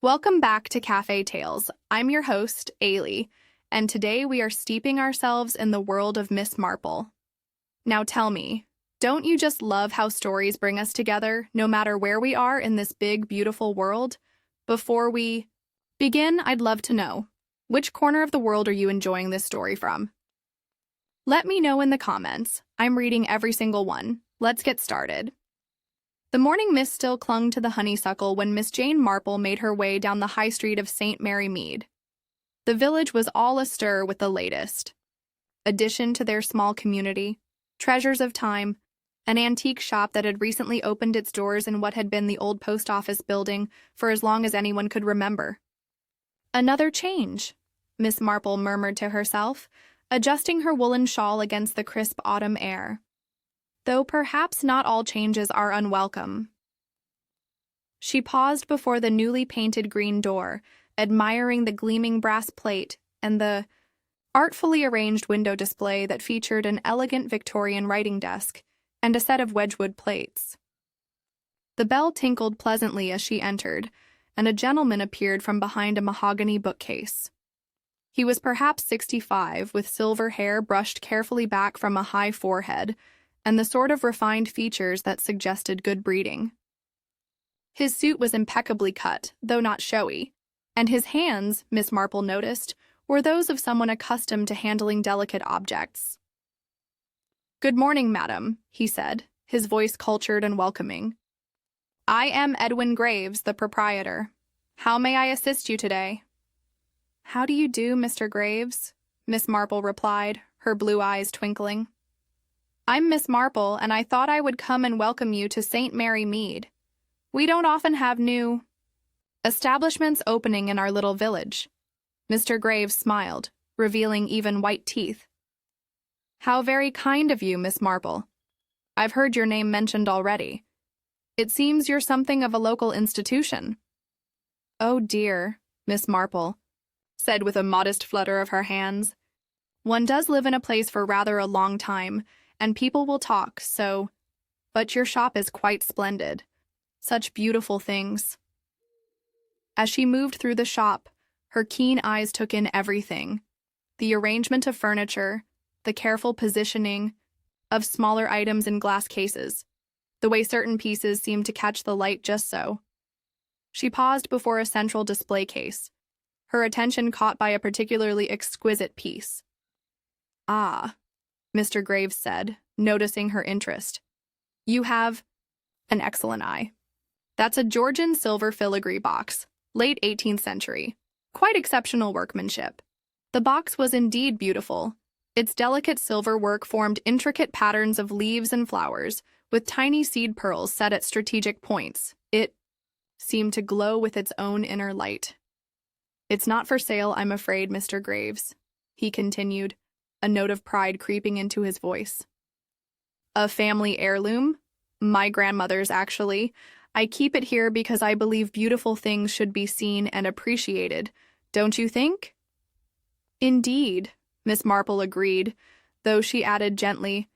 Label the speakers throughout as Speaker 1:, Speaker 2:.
Speaker 1: Welcome back to Cafe Tales. I'm your host, Ailey, and today we are steeping ourselves in the world of Miss Marple. Now tell me, don't you just love how stories bring us together, no matter where we are in this big, beautiful world? Before we begin, I'd love to know, which corner of the world are you enjoying this story from? Let me know in the comments. I'm reading every single one. Let's get started. The morning mist still clung to the honeysuckle when Miss Jane Marple made her way down the high street of St. Mary Mead. The village was all astir with the latest addition to their small community, treasures of time, an antique shop that had recently opened its doors in what had been the old post office building for as long as anyone could remember. Another change, Miss Marple murmured to herself, adjusting her woolen shawl against the crisp autumn air. Though perhaps not all changes are unwelcome. She paused before the newly painted green door, admiring the gleaming brass plate and the artfully arranged window display that featured an elegant Victorian writing desk and a set of Wedgwood plates. The bell tinkled pleasantly as she entered, and a gentleman appeared from behind a mahogany bookcase. He was perhaps 65, with silver hair brushed carefully back from a high forehead, and the sort of refined features that suggested good breeding. His suit was impeccably cut, though not showy, and his hands, Miss Marple noticed, were those of someone accustomed to handling delicate objects. "Good morning, madam," he said, his voice cultured and welcoming. "I am Edwin Graves, the proprietor. How may I assist you today?" "How do you do, Mr. Graves?" Miss Marple replied, her blue eyes twinkling. "I'm Miss Marple, and I thought I would come and welcome you to St. Mary Mead. We don't often have new establishments opening in our little village." Mr. Graves smiled, revealing even white teeth. "How very kind of you, Miss Marple. I've heard your name mentioned already. It seems you're something of a local institution." "Oh dear," Miss Marple said with a modest flutter of her hands. "One does live in a place for rather a long time, and people will talk, so... But your shop is quite splendid. Such beautiful things." As she moved through the shop, her keen eyes took in everything. The arrangement of furniture, the careful positioning of smaller items in glass cases, the way certain pieces seemed to catch the light just so. She paused before a central display case, her attention caught by a particularly exquisite piece. "Ah," Mr. Graves said, noticing her interest. "You have an excellent eye. That's a Georgian silver filigree box, late 18th century. Quite exceptional workmanship." The box was indeed beautiful. Its delicate silver work formed intricate patterns of leaves and flowers, with tiny seed pearls set at strategic points. It seemed to glow with its own inner light. "It's not for sale, I'm afraid, Mr. Graves," he continued, a note of pride creeping into his voice. "A family heirloom? My grandmother's, actually. I keep it here because I believe beautiful things should be seen and appreciated. Don't you think?" "Indeed," Miss Marple agreed, though she added gently,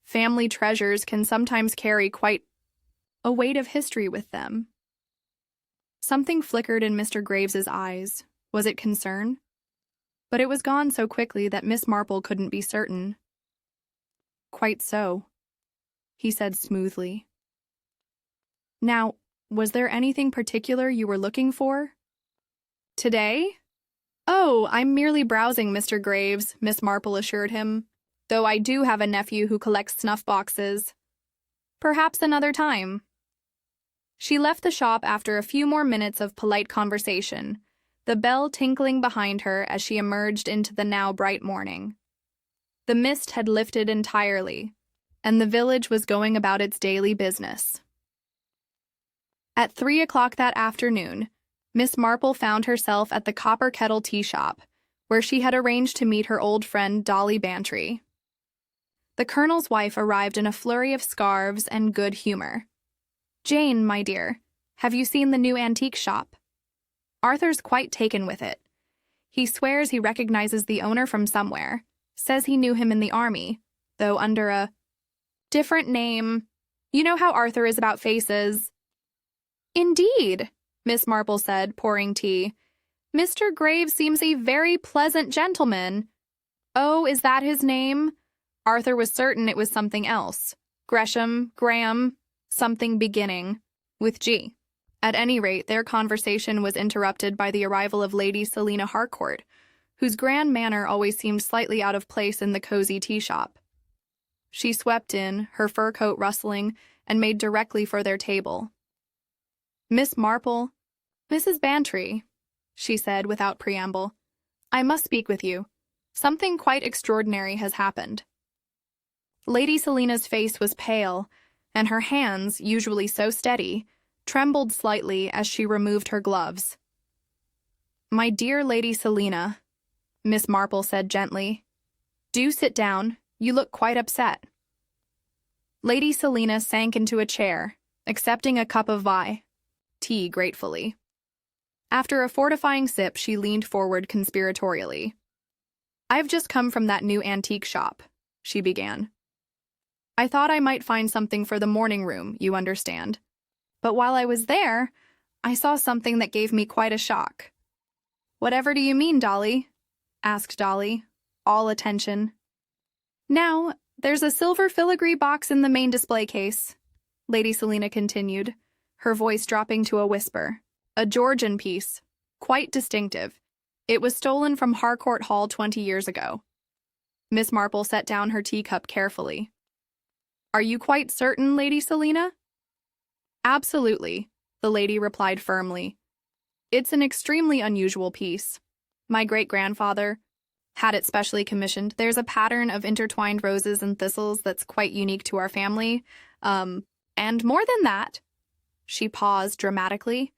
Speaker 1: "family treasures can sometimes carry quite a weight of history with them." Something flickered in Mr. Graves's eyes. Was it concern? But it was gone so quickly that Miss Marple couldn't be certain. "Quite so," he said smoothly. "Now, was there anything particular you were looking for?" "Today? Oh, I'm merely browsing, Mr. Graves," Miss Marple assured him, "though I do have a nephew who collects snuff boxes. Perhaps another time." She left the shop after a few more minutes of polite conversation, the bell tinkling behind her as she emerged into the now bright morning. The mist had lifted entirely, and the village was going about its daily business. At 3 o'clock that afternoon, Miss Marple found herself at the Copper Kettle Tea Shop, where she had arranged to meet her old friend Dolly Bantry. The Colonel's wife arrived in a flurry of scarves and good humor. "Jane, my dear, have you seen the new antique shop? Arthur's quite taken with it. He swears he recognizes the owner from somewhere, says he knew him in the army, though under a different name. You know how Arthur is about faces." "Indeed," Miss Marple said, pouring tea. "Mr. Graves seems a very pleasant gentleman." "Oh, is that his name?" Arthur was certain it was something else. Gresham, Graham, something beginning with G. At any rate, their conversation was interrupted by the arrival of Lady Selina Harcourt, whose grand manner always seemed slightly out of place in the cozy tea shop. She swept in, her fur coat rustling, and made directly for their table. "Miss Marple, Mrs. Bantry," she said without preamble, "I must speak with you. Something quite extraordinary has happened." Lady Selina's face was pale, and her hands, usually so steady, trembled slightly as she removed her gloves. "My dear Lady Selina," Miss Marple said gently, "do sit down. You look quite upset." Lady Selina sank into a chair, accepting a cup of tea gratefully. After a fortifying sip, she leaned forward conspiratorially. "I've just come from that new antique shop," she began. "I thought I might find something for the morning room, you understand. But while I was there, I saw something that gave me quite a shock." "Whatever do you mean, Dolly?" asked Dolly, all attention. "Now, there's a silver filigree box in the main display case," Lady Selina continued, her voice dropping to a whisper. "A Georgian piece, quite distinctive. It was stolen from Harcourt Hall 20 years ago." Miss Marple set down her teacup carefully. "Are you quite certain, Lady Selina?" "Absolutely," the lady replied firmly. "It's an extremely unusual piece. My great-grandfather had it specially commissioned. There's a pattern of intertwined roses and thistles that's quite unique to our family. And more than that," she paused dramatically,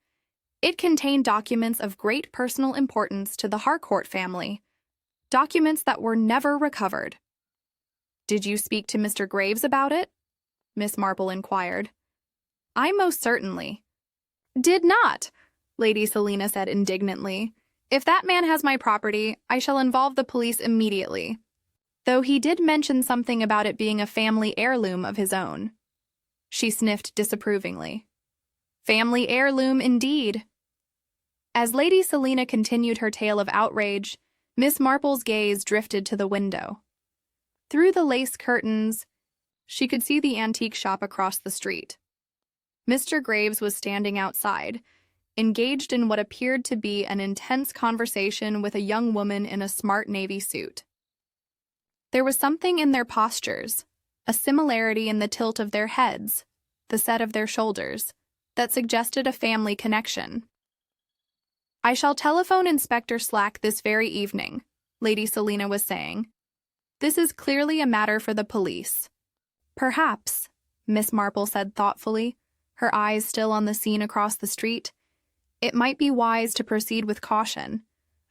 Speaker 1: "it contained documents of great personal importance to the Harcourt family. Documents that were never recovered." "Did you speak to Mr. Graves about it?" Miss Marple inquired. "I most certainly did not," Lady Selina said indignantly. "If that man has my property, I shall involve the police immediately. Though he did mention something about it being a family heirloom of his own." She sniffed disapprovingly. "Family heirloom, indeed." As Lady Selina continued her tale of outrage, Miss Marple's gaze drifted to the window. Through the lace curtains, she could see the antique shop across the street. Mr. Graves was standing outside, engaged in what appeared to be an intense conversation with a young woman in a smart navy suit. There was something in their postures, a similarity in the tilt of their heads, the set of their shoulders, that suggested a family connection. "I shall telephone Inspector Slack this very evening," Lady Selina was saying. "This is clearly a matter for the police." "Perhaps," Miss Marple said thoughtfully, her eyes still on the scene across the street, "it might be wise to proceed with caution.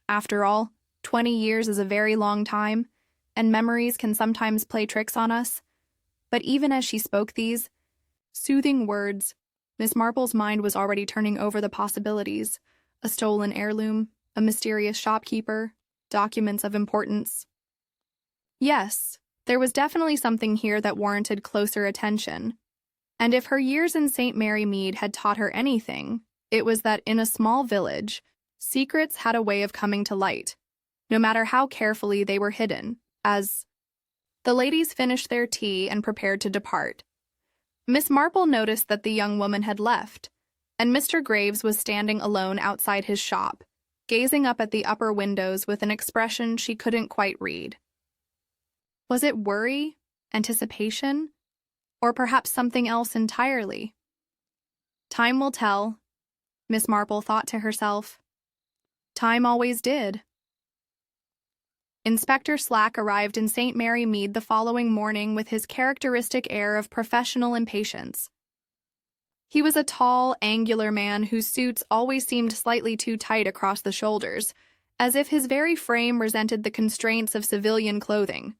Speaker 1: After all, 20 years is a very long time, and memories can sometimes play tricks on us." But even as she spoke these soothing words, Miss Marple's mind was already turning over the possibilities: a stolen heirloom, a mysterious shopkeeper, documents of importance. Yes, there was definitely something here that warranted closer attention. And if her years in St. Mary Mead had taught her anything, it was that in a small village, secrets had a way of coming to light, no matter how carefully they were hidden. As the ladies finished their tea and prepared to depart, Miss Marple noticed that the young woman had left, and Mr. Graves was standing alone outside his shop, gazing up at the upper windows with an expression she couldn't quite read. Was it worry, anticipation, or perhaps something else entirely? Time will tell, Miss Marple thought to herself. Time always did. Inspector Slack arrived in St. Mary Mead the following morning with his characteristic air of professional impatience. He was a tall, angular man whose suits always seemed slightly too tight across the shoulders, as if his very frame resented the constraints of civilian clothing.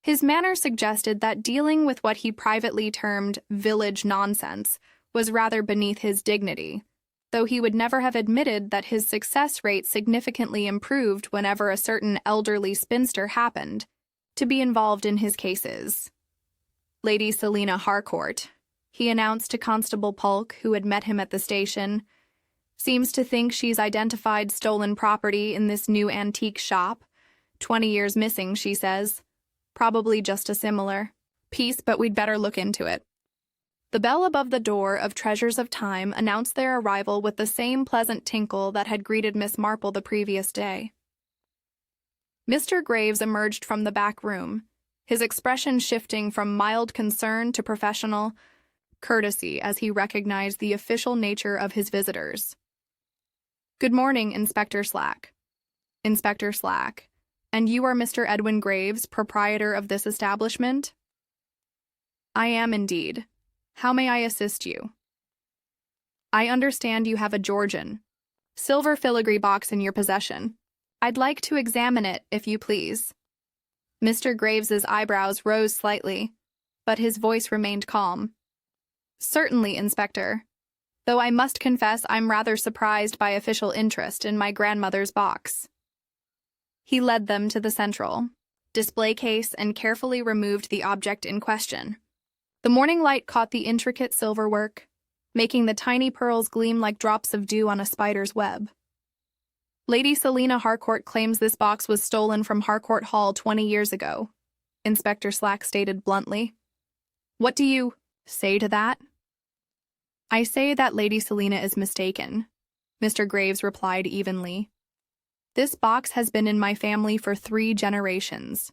Speaker 1: His manner suggested that dealing with what he privately termed village nonsense was rather beneath his dignity, though he would never have admitted that his success rate significantly improved whenever a certain elderly spinster happened to be involved in his cases. Lady Selina Harcourt, he announced to Constable Polk, who had met him at the station. Seems to think she's identified stolen property in this new antique shop. 20 years missing, she says. Probably just a similar piece, but we'd better look into it. The bell above the door of Treasures of Time announced their arrival with the same pleasant tinkle that had greeted Miss Marple the previous day. Mr. Graves emerged from the back room, his expression shifting from mild concern to professional courtesy as he recognized the official nature of his visitors. "Good morning, Inspector Slack." "Inspector Slack. And you are Mr. Edwin Graves, proprietor of this establishment?" "I am indeed. How may I assist you?" "I understand you have a Georgian silver filigree box in your possession. I'd like to examine it, if you please." Mr. Graves's eyebrows rose slightly, but his voice remained calm. "Certainly, Inspector. Though I must confess I'm rather surprised by official interest in my grandmother's box." He led them to the central display case and carefully removed the object in question. The morning light caught the intricate silverwork, making the tiny pearls gleam like drops of dew on a spider's web. "Lady Selina Harcourt claims this box was stolen from Harcourt Hall 20 years ago," Inspector Slack stated bluntly. "What do you say to that?" "I say that Lady Selina is mistaken," Mr. Graves replied evenly. "This box has been in my family for 3 generations.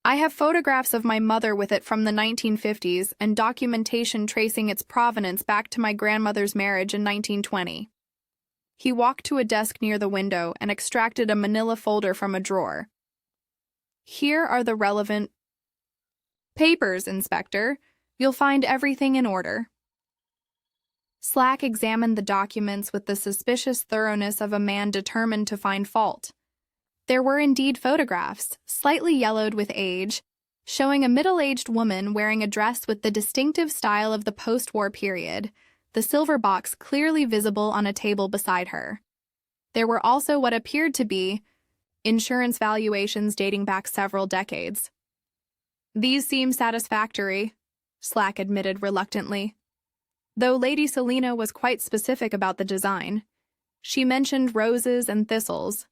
Speaker 1: I have photographs of my mother with it from the 1950s and documentation tracing its provenance back to my grandmother's marriage in 1920. He walked to a desk near the window and extracted a manila folder from a drawer. "Here are the relevant papers, Inspector. You'll find everything in order." Slack examined the documents with the suspicious thoroughness of a man determined to find fault. There were indeed photographs, slightly yellowed with age, showing a middle-aged woman wearing a dress with the distinctive style of the post-war period, the silver box clearly visible on a table beside her. There were also what appeared to be insurance valuations dating back several decades. "These seem satisfactory," Slack admitted reluctantly. Though Lady Selina was quite specific about the design. She mentioned roses and thistles.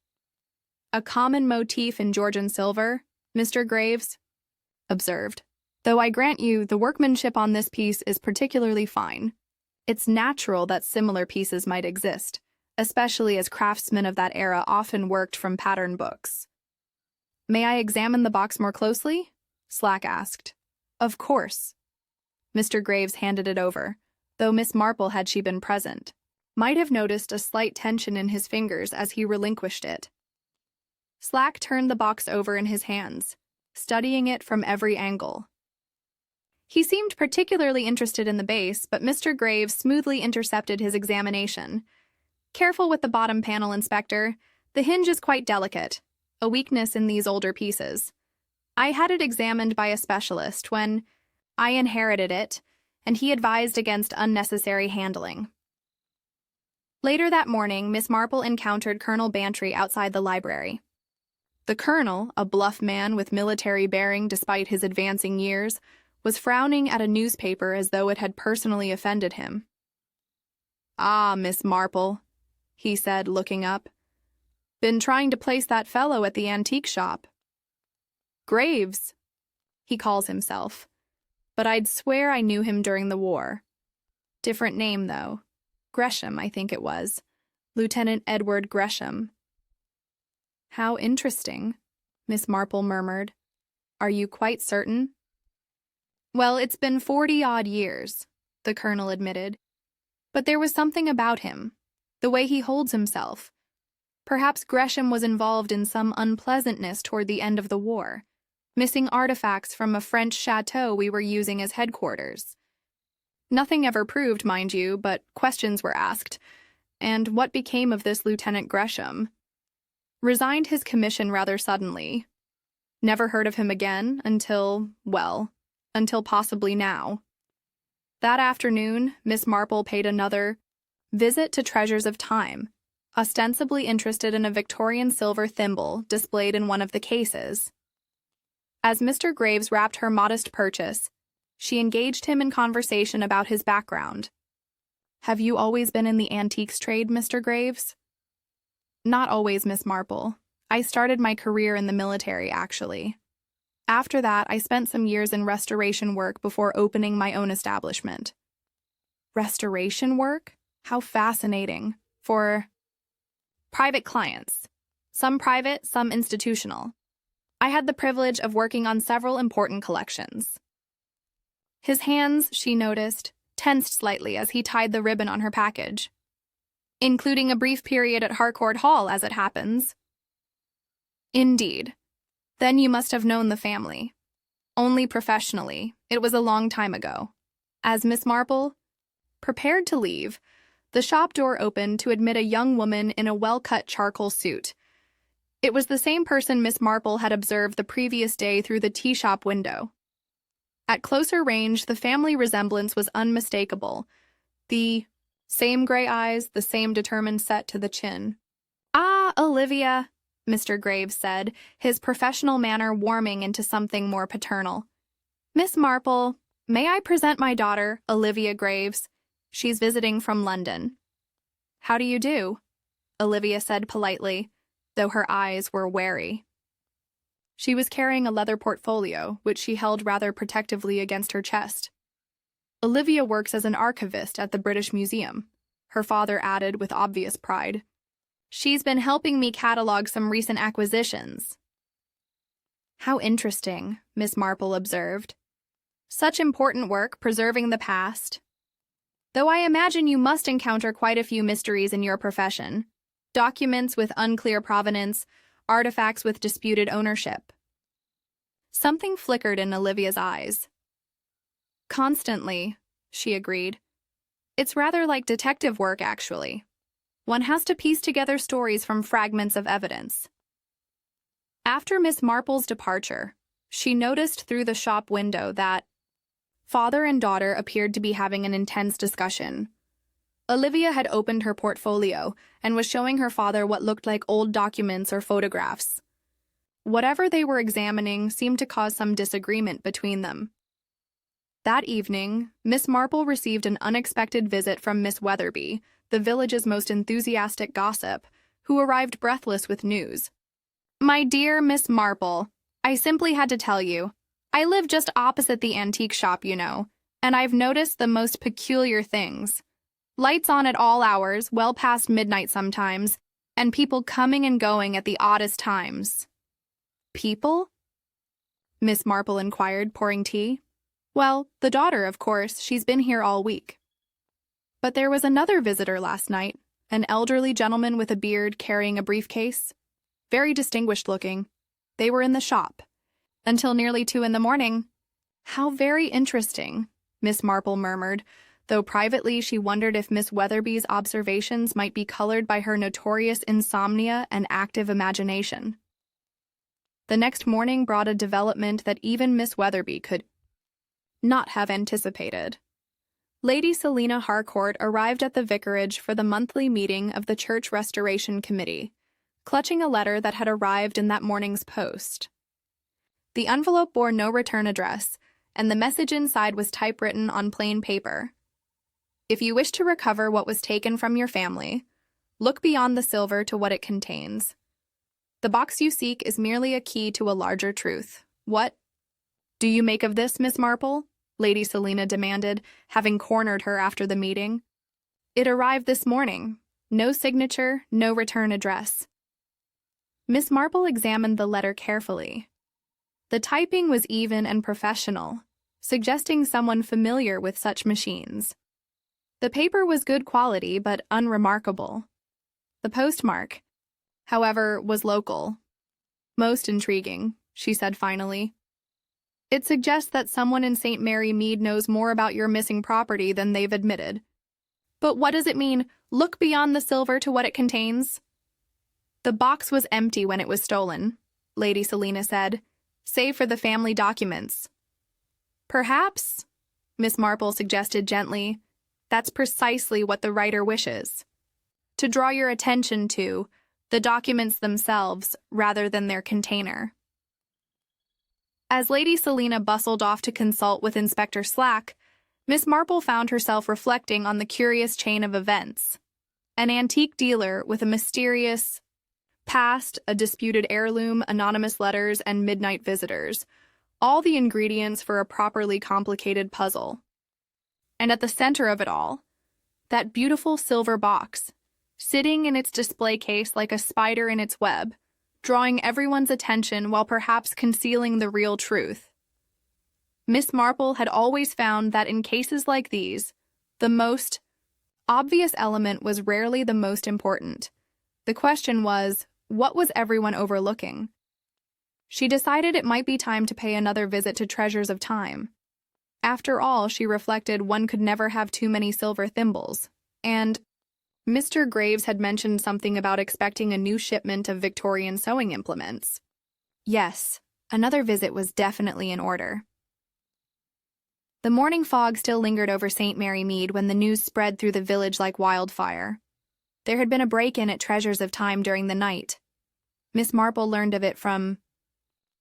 Speaker 1: "A common motif in Georgian silver," Mr. Graves observed. "Though I grant you the workmanship on this piece is particularly fine. It's natural that similar pieces might exist, especially as craftsmen of that era often worked from pattern books." "May I examine the box more closely?" Slack asked. "Of course." Mr. Graves handed it over, though Miss Marple, had she been present, might have noticed a slight tension in his fingers as he relinquished it. Slack turned the box over in his hands, studying it from every angle. He seemed particularly interested in the base, but Mr. Graves smoothly intercepted his examination. "Careful with the bottom panel, Inspector. The hinge is quite delicate, a weakness in these older pieces. I had it examined by a specialist when I inherited it, and he advised against unnecessary handling." Later that morning, Miss Marple encountered Colonel Bantry outside the library. The colonel, a bluff man with military bearing despite his advancing years, was frowning at a newspaper as though it had personally offended him. "Ah, Miss Marple," he said, looking up. "Been trying to place that fellow at the antique shop. Graves, he calls himself, but I'd swear I knew him during the war. Different name, though. Gresham, I think it was. Lieutenant Edward Gresham." "How interesting," Miss Marple murmured. "Are you quite certain?" "Well, it's been 40-odd years," the colonel admitted. "But there was something about him, the way he holds himself. Perhaps Gresham was involved in some unpleasantness toward the end of the war, missing artifacts from a French chateau we were using as headquarters. Nothing ever proved, mind you, but questions were asked. And what became of this Lieutenant Gresham? Resigned his commission rather suddenly. Never heard of him again until possibly now." That afternoon, Miss Marple paid another visit to Treasures of Time, ostensibly interested in a Victorian silver thimble displayed in one of the cases. As Mr. Graves wrapped her modest purchase, she engaged him in conversation about his background. Have you always been in the antiques trade, Mr. Graves? Not always, Miss Marple. I started my career in the military, actually. After that, I spent some years in restoration work before opening my own establishment. Restoration work? How fascinating. For private clients. Some private, some institutional. I had the privilege of working on several important collections. His hands, she noticed, tensed slightly as he tied the ribbon on her package. Including a brief period at Harcourt Hall, as it happens. Indeed. Then you must have known the family. Only professionally. It was a long time ago. As Miss Marple prepared to leave, the shop door opened to admit a young woman in a well-cut charcoal suit. It was the same person Miss Marple had observed the previous day through the tea-shop window. At closer range, the family resemblance was unmistakable. The same gray eyes, the same determined set to the chin. "Ah, Olivia," Mr. Graves said, his professional manner warming into something more paternal. "Miss Marple, may I present my daughter, Olivia Graves? She's visiting from London." "How do you do?" Olivia said politely, though her eyes were wary. She was carrying a leather portfolio, which she held rather protectively against her chest. "Olivia works as an archivist at the British Museum," her father added with obvious pride. "She's been helping me catalog some recent acquisitions." "How interesting," Miss Marple observed. "Such important work, preserving the past. Though I imagine you must encounter quite a few mysteries in your profession. Documents with unclear provenance, artifacts with disputed ownership." Something flickered in Olivia's eyes. "Constantly," she agreed. "It's rather like detective work, actually. One has to piece together stories from fragments of evidence." After Miss Marple's departure, she noticed through the shop window that father and daughter appeared to be having an intense discussion. Olivia had opened her portfolio and was showing her father what looked like old documents or photographs. Whatever they were examining seemed to cause some disagreement between them. That evening, Miss Marple received an unexpected visit from Miss Weatherby, the village's most enthusiastic gossip, who arrived breathless with news. "My dear Miss Marple, I simply had to tell you. I live just opposite the antique shop, you know, and I've noticed the most peculiar things. Lights on at all hours, well past midnight sometimes, and people coming and going at the oddest times." "People?" Miss Marple inquired, pouring tea. "Well, the daughter, of course. She's been here all week. But there was another visitor last night, an elderly gentleman with a beard carrying a briefcase. Very distinguished looking. They were in the shop. Until nearly 2 a.m. "How very interesting," Miss Marple murmured, though privately she wondered if Miss Weatherby's observations might be colored by her notorious insomnia and active imagination. The next morning brought a development that even Miss Weatherby could not have anticipated. Lady Selina Harcourt arrived at the vicarage for the monthly meeting of the Church Restoration Committee, clutching a letter that had arrived in that morning's post. The envelope bore no return address, and the message inside was typewritten on plain paper. "If you wish to recover what was taken from your family, look beyond the silver to what it contains. The box you seek is merely a key to a larger truth. What do you make of this, Miss Marple?" Lady Selina demanded, having cornered her after the meeting. "It arrived this morning. No signature, no return address." Miss Marple examined the letter carefully. The typing was even and professional, suggesting someone familiar with such machines. The paper was good quality but unremarkable. The postmark, however, was local. "Most intriguing," she said finally. "It suggests that someone in St. Mary Mead knows more about your missing property than they've admitted. But what does it mean, look beyond the silver to what it contains?" "The box was empty when it was stolen," Lady Selina said, "save for the family documents." "Perhaps," Miss Marple suggested gently, "that's precisely what the writer wishes. To draw your attention to the documents themselves rather than their container." As Lady Selina bustled off to consult with Inspector Slack, Miss Marple found herself reflecting on the curious chain of events. An antique dealer with a mysterious past, a disputed heirloom, anonymous letters, and midnight visitors. All the ingredients for a properly complicated puzzle. And at the center of it all, that beautiful silver box, sitting in its display case like a spider in its web, drawing everyone's attention while perhaps concealing the real truth. Miss Marple had always found that in cases like these, the most obvious element was rarely the most important. The question was, what was everyone overlooking? She decided it might be time to pay another visit to Treasures of Time. After all, she reflected, one could never have too many silver thimbles. And Mr. Graves had mentioned something about expecting a new shipment of Victorian sewing implements. Yes, another visit was definitely in order. The morning fog still lingered over St. Mary Mead when the news spread through the village like wildfire. There had been a break-in at Treasures of Time during the night. Miss Marple learned of it from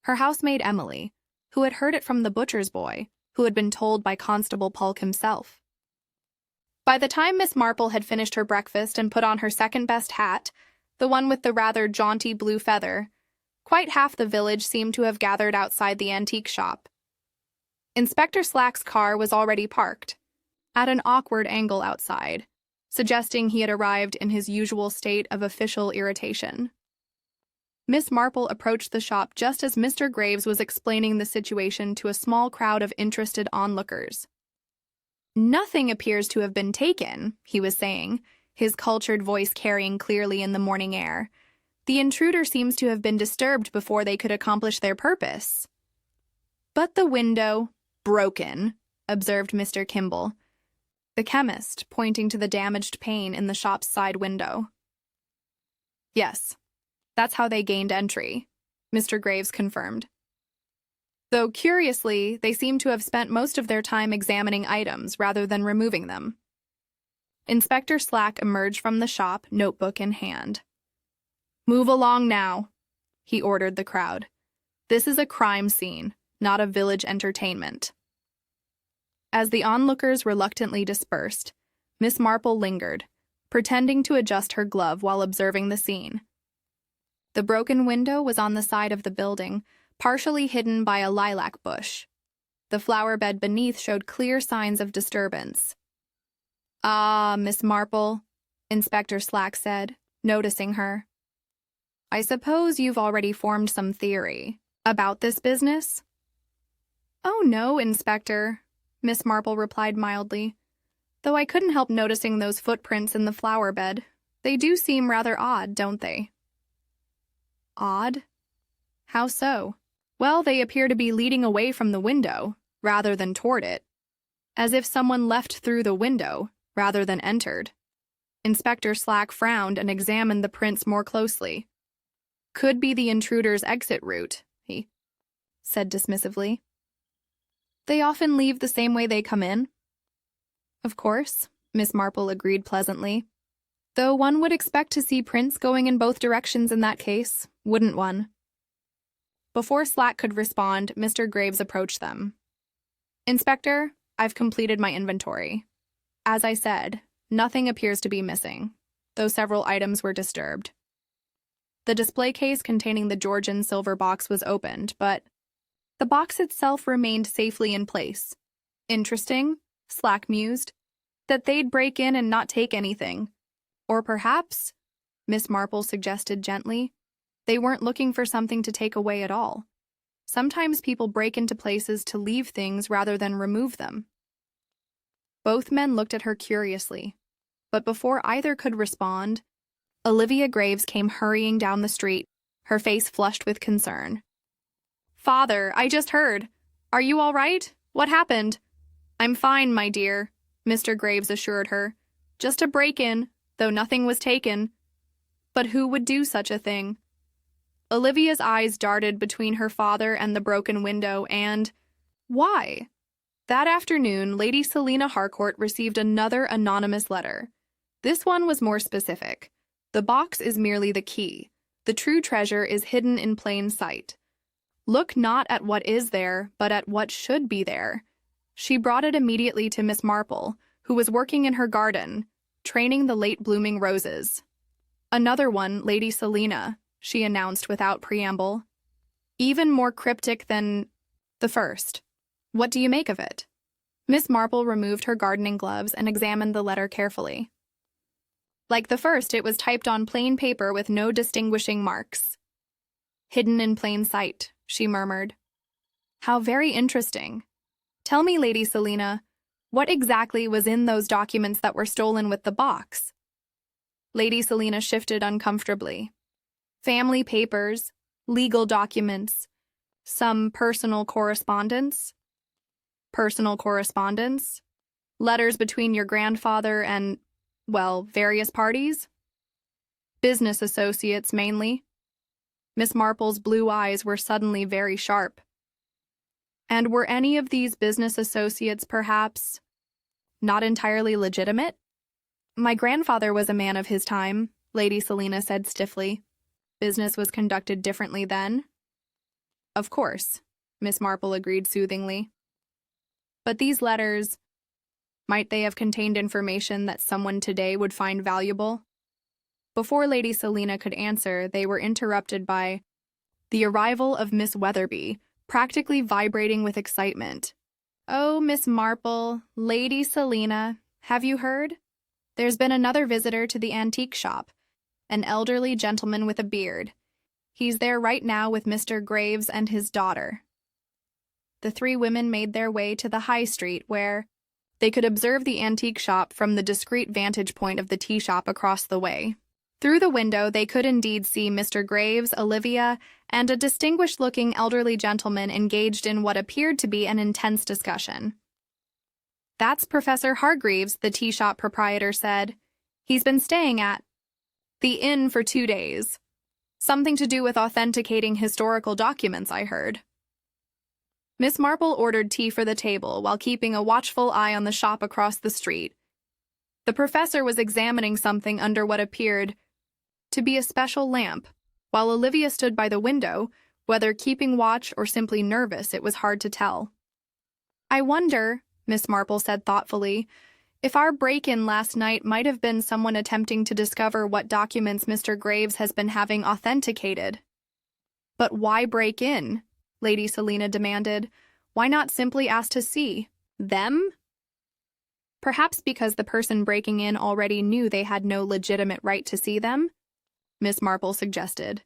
Speaker 1: her housemaid Emily, who had heard it from the butcher's boy, who had been told by Constable Polk himself. By the time Miss Marple had finished her breakfast and put on her second-best hat, the one with the rather jaunty blue feather, quite half the village seemed to have gathered outside the antique shop. Inspector Slack's car was already parked, at an awkward angle outside, suggesting he had arrived in his usual state of official irritation. Miss Marple approached the shop just as Mr. Graves was explaining the situation to a small crowd of interested onlookers. "Nothing appears to have been taken," he was saying, his cultured voice carrying clearly in the morning air. "The intruder seems to have been disturbed before they could accomplish their purpose." "But the window, broken," observed Mr. Kimball, the chemist, pointing to the damaged pane in the shop's side window. "Yes. That's how they gained entry," Mr. Graves confirmed. "Though, curiously, they seem to have spent most of their time examining items rather than removing them." Inspector Slack emerged from the shop, notebook in hand. "Move along now," he ordered the crowd. "This is a crime scene, not a village entertainment." As the onlookers reluctantly dispersed, Miss Marple lingered, pretending to adjust her glove while observing the scene. The broken window was on the side of the building, partially hidden by a lilac bush. The flower bed beneath showed clear signs of disturbance. "Ah, Miss Marple," Inspector Slack said, noticing her. "I suppose you've already formed some theory about this business?" "Oh, no, Inspector," Miss Marple replied mildly, "though I couldn't help noticing those footprints in the flower bed. They do seem rather odd, don't they?" "Odd? How so?" "Well, they appear to be leading away from the window, rather than toward it, as if someone left through the window, rather than entered." Inspector Slack frowned and examined the prints more closely. "Could be the intruder's exit route," he said dismissively. "They often leave the same way they come in." "Of course," Miss Marple agreed pleasantly. "Though one would expect to see prints going in both directions in that case, wouldn't one?" Before Slack could respond, Mr. Graves approached them. "Inspector, I've completed my inventory. As I said, nothing appears to be missing, though several items were disturbed. The display case containing the Georgian silver box was opened, but the box itself remained safely in place. Interesting," Slack mused, "that they'd break in and not take anything. Or perhaps," Miss Marple suggested gently, "they weren't looking for something to take away at all. Sometimes people break into places to leave things rather than remove them." Both men looked at her curiously, but before either could respond, Olivia Graves came hurrying down the street, her face flushed with concern. "Father, I just heard. Are you all right? What happened?" "I'm fine, my dear," Mr. Graves assured her. "Just a break-in, though nothing was taken." "But who would do such a thing?" Olivia's eyes darted between her father and the broken window, and why? That afternoon, Lady Selina Harcourt received another anonymous letter. This one was more specific. "The box is merely the key. The true treasure is hidden in plain sight. Look not at what is there, but at what should be there. She brought it immediately to Miss Marple, who was working in her garden, training the late-blooming roses. "Another one, Lady Selina," she announced without preamble. "Even more cryptic than the first. What do you make of it?" Miss Marple removed her gardening gloves and examined the letter carefully. Like the first, it was typed on plain paper with no distinguishing marks. "Hidden in plain sight," she murmured. "How very interesting. Tell me, Lady Selina, what exactly was in those documents that were stolen with the box?" Lady Selina shifted uncomfortably. "Family papers, legal documents, some personal correspondence." "Personal correspondence? Letters between your grandfather and, well, various parties?" "Business associates, mainly." Miss Marple's blue eyes were suddenly very sharp. "And were any of these business associates, perhaps, not entirely legitimate?" "My grandfather was a man of his time," Lady Selina said stiffly. "Business was conducted differently then." "Of course," Miss Marple agreed soothingly. "But these letters, might they have contained information that someone today would find valuable?" Before Lady Selina could answer, they were interrupted by the arrival of Miss Weatherby, practically vibrating with excitement. "Oh, Miss Marple, Lady Selina, have you heard? There's been another visitor to the antique shop, an elderly gentleman with a beard. He's there right now with Mr. Graves and his daughter." The three women made their way to the High Street, where they could observe the antique shop from the discreet vantage point of the tea shop across the way. Through the window, they could indeed see Mr. Graves, Olivia, and a distinguished-looking elderly gentleman engaged in what appeared to be an intense discussion. "That's Professor Hargreaves," the tea shop proprietor said. "He's been staying at the inn for 2 days. Something to do with authenticating historical documents, I heard." Miss Marple ordered tea for the table while keeping a watchful eye on the shop across the street. The professor was examining something under what appeared to be a special lamp, while Olivia stood by the window, whether keeping watch or simply nervous, it was hard to tell. "I wonder," Miss Marple said thoughtfully, "if our break-in last night might have been someone attempting to discover what documents Mr. Graves has been having authenticated." "But why break in?" Lady Selina demanded. "Why not simply ask to see them?" "Perhaps because the person breaking in already knew they had no legitimate right to see them," Miss Marple suggested.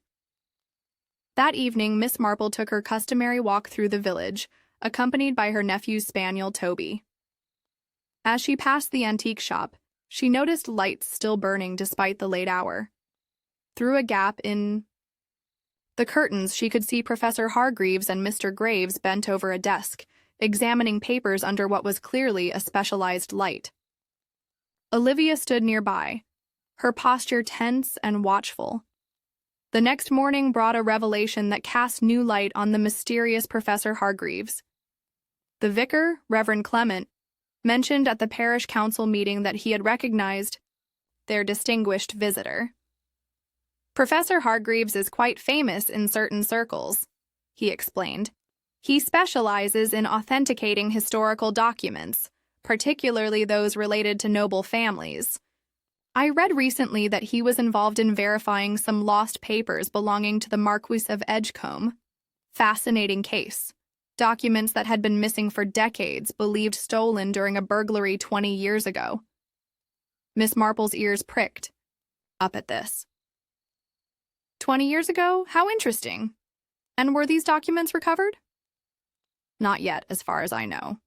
Speaker 1: That evening, Miss Marple took her customary walk through the village, accompanied by her nephew's spaniel, Toby. As she passed the antique shop, she noticed lights still burning despite the late hour. Through a gap in the curtains, she could see Professor Hargreaves and Mr. Graves bent over a desk, examining papers under what was clearly a specialized light. Olivia stood nearby, her posture tense and watchful. The next morning brought a revelation that cast new light on the mysterious Professor Hargreaves. The vicar, Reverend Clement, mentioned at the parish council meeting that he had recognized their distinguished visitor. "Professor Hargreaves is quite famous in certain circles," he explained. "He specializes in authenticating historical documents, particularly those related to noble families. I read recently that he was involved in verifying some lost papers belonging to the Marquis of Edgecombe. Fascinating case. Documents that had been missing for decades, believed stolen during a burglary 20 years ago." Miss Marple's ears pricked up at this. 20 years ago? How interesting. And were these documents recovered? Not yet, as far as I know.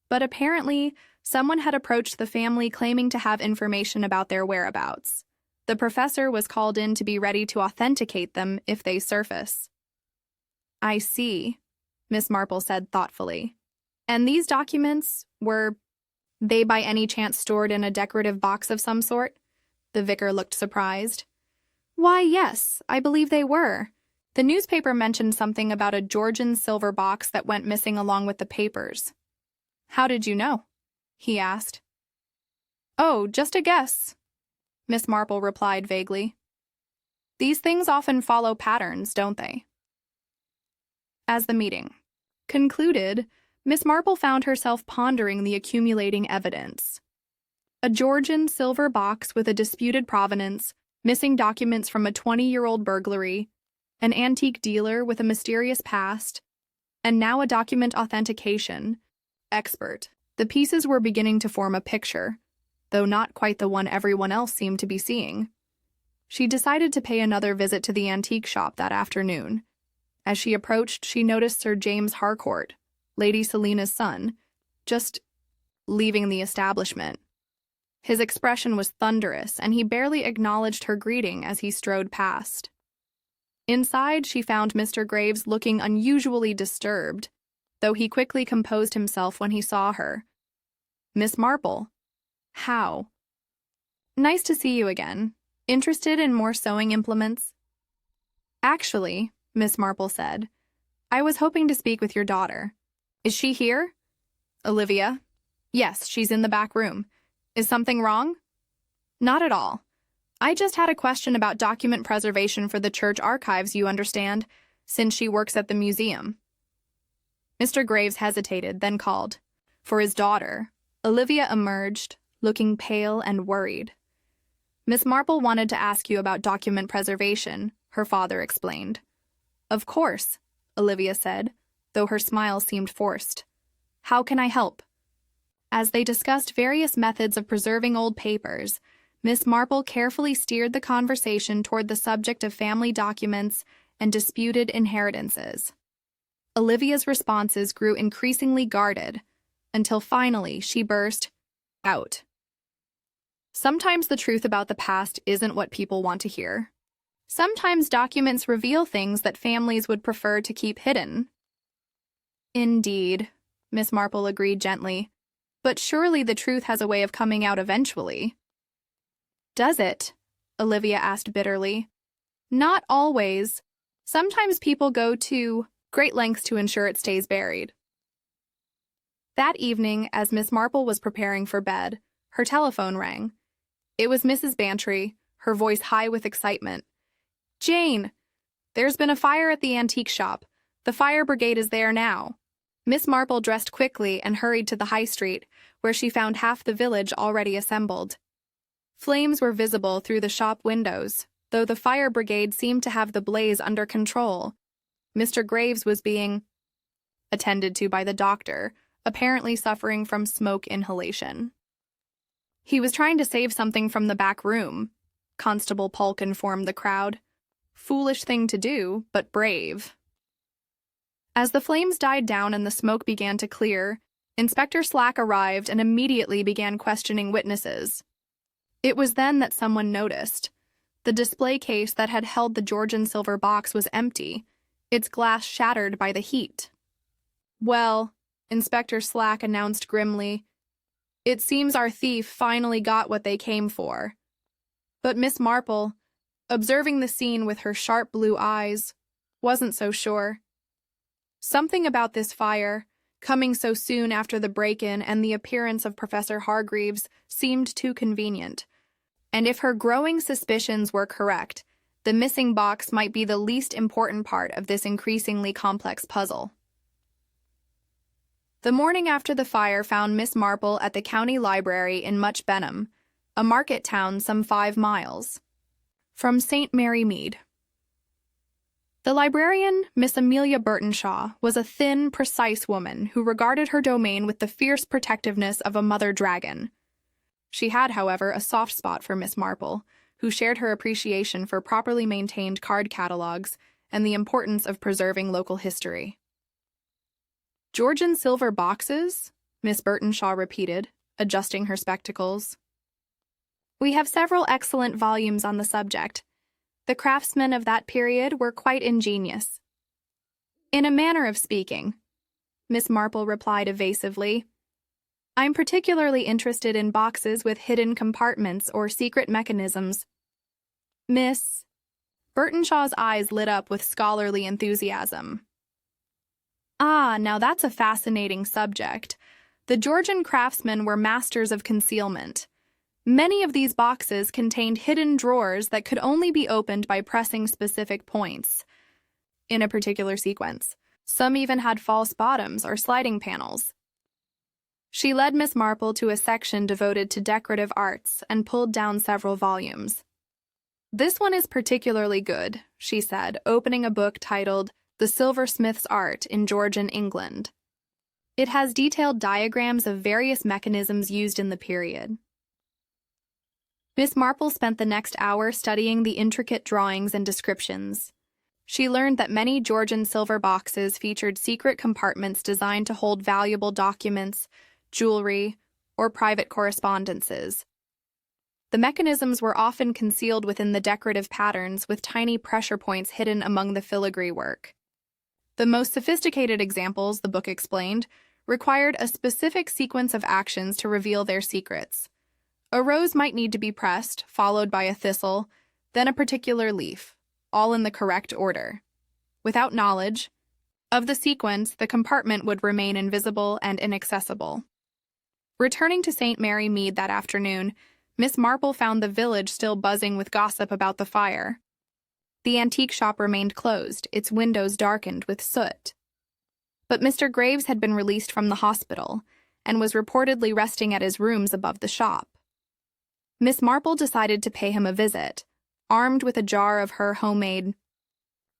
Speaker 1: But apparently, someone had approached the family claiming to have information about their whereabouts. The professor was called in to be ready to authenticate them if they surface. "I see," Miss Marple said thoughtfully. "And these documents, were they by any chance stored in a decorative box of some sort?" The vicar looked surprised. "Why, yes, I believe they were. The newspaper mentioned something about a Georgian silver box that went missing along with the papers." "How did you know?" he asked. "Oh, just a guess," Miss Marple replied vaguely. "These things often follow patterns, don't they?" As the meeting concluded, Miss Marple found herself pondering the accumulating evidence. A Georgian silver box with a disputed provenance, missing documents from a 20-year-old burglary, an antique dealer with a mysterious past, and now a document authentication expert. The pieces were beginning to form a picture, though not quite the one everyone else seemed to be seeing. She decided to pay another visit to the antique shop that afternoon. As she approached, she noticed Sir James Harcourt, Lady Selina's son, just leaving the establishment. His expression was thunderous, and he barely acknowledged her greeting as he strode past. Inside, she found Mr. Graves looking unusually disturbed, though he quickly composed himself when he saw her. "Miss Marple. How? Nice to see you again. Interested in more sewing implements?" "Actually," Miss Marple said, "I was hoping to speak with your daughter. Is she here?" "Olivia? Yes, she's in the back room. Is something wrong?" "Not at all. I just had a question about document preservation for the church archives, you understand, since she works at the museum." Mr. Graves hesitated, then called for his daughter. Olivia emerged, looking pale and worried. "Miss Marple wanted to ask you about document preservation," her father explained. "Of course," Olivia said, though her smile seemed forced. "How can I help?" As they discussed various methods of preserving old papers, Miss Marple carefully steered the conversation toward the subject of family documents and disputed inheritances. Olivia's responses grew increasingly guarded, until finally she burst out. "Sometimes the truth about the past isn't what people want to hear. Sometimes documents reveal things that families would prefer to keep hidden." "Indeed," Miss Marple agreed gently, "but surely the truth has a way of coming out eventually." "Does it?" Olivia asked bitterly. "Not always. Sometimes people go to great lengths to ensure it stays buried." That evening, as Miss Marple was preparing for bed, her telephone rang. It was Mrs. Bantry, her voice high with excitement. "Jane, there's been a fire at the antique shop. The fire brigade is there now." Miss Marple dressed quickly and hurried to the high street, where she found half the village already assembled. Flames were visible through the shop windows, though the fire brigade seemed to have the blaze under control. Mr. Graves was being attended to by the doctor, apparently suffering from smoke inhalation. "He was trying to save something from the back room," Constable Polk informed the crowd. "Foolish thing to do, but brave." As the flames died down and the smoke began to clear, Inspector Slack arrived and immediately began questioning witnesses. It was then that someone noticed. The display case that had held the Georgian silver box was empty, its glass shattered by the heat. "Well," Inspector Slack announced grimly, "it seems our thief finally got what they came for." But Miss Marple, observing the scene with her sharp blue eyes, wasn't so sure. Something about this fire, coming so soon after the break-in and the appearance of Professor Hargreaves, seemed too convenient. And if her growing suspicions were correct, the missing box might be the least important part of this increasingly complex puzzle. The morning after the fire found Miss Marple at the county library in Much Benham, a market town some 5 miles from St. Mary Mead. The librarian, Miss Amelia Burtonshaw, was a thin, precise woman who regarded her domain with the fierce protectiveness of a mother dragon. She had, however, a soft spot for Miss Marple, who shared her appreciation for properly maintained card catalogs and the importance of preserving local history. "Georgian silver boxes?" Miss Burtonshaw repeated, adjusting her spectacles. "We have several excellent volumes on the subject. The craftsmen of that period were quite ingenious." "In a manner of speaking," Miss Marple replied evasively. "I'm particularly interested in boxes with hidden compartments or secret mechanisms." Miss Burtonshaw's eyes lit up with scholarly enthusiasm. "Ah, now that's a fascinating subject. The Georgian craftsmen were masters of concealment. Many of these boxes contained hidden drawers that could only be opened by pressing specific points in a particular sequence. Some even had false bottoms or sliding panels. She led Miss Marple to a section devoted to decorative arts and pulled down several volumes. "This one is particularly good," she said, opening a book titled The Silversmith's Art in Georgian England. It has detailed diagrams of various mechanisms used in the period. Miss Marple spent the next hour studying the intricate drawings and descriptions. She learned that many Georgian silver boxes featured secret compartments designed to hold valuable documents, jewelry, or private correspondences. The mechanisms were often concealed within the decorative patterns with tiny pressure points hidden among the filigree work. The most sophisticated examples, the book explained, required a specific sequence of actions to reveal their secrets. A rose might need to be pressed, followed by a thistle, then a particular leaf, all in the correct order. Without knowledge of the sequence, the compartment would remain invisible and inaccessible. Returning to St. Mary Mead that afternoon, Miss Marple found the village still buzzing with gossip about the fire. The antique shop remained closed, its windows darkened with soot. But Mr. Graves had been released from the hospital and was reportedly resting at his rooms above the shop. Miss Marple decided to pay him a visit, armed with a jar of her homemade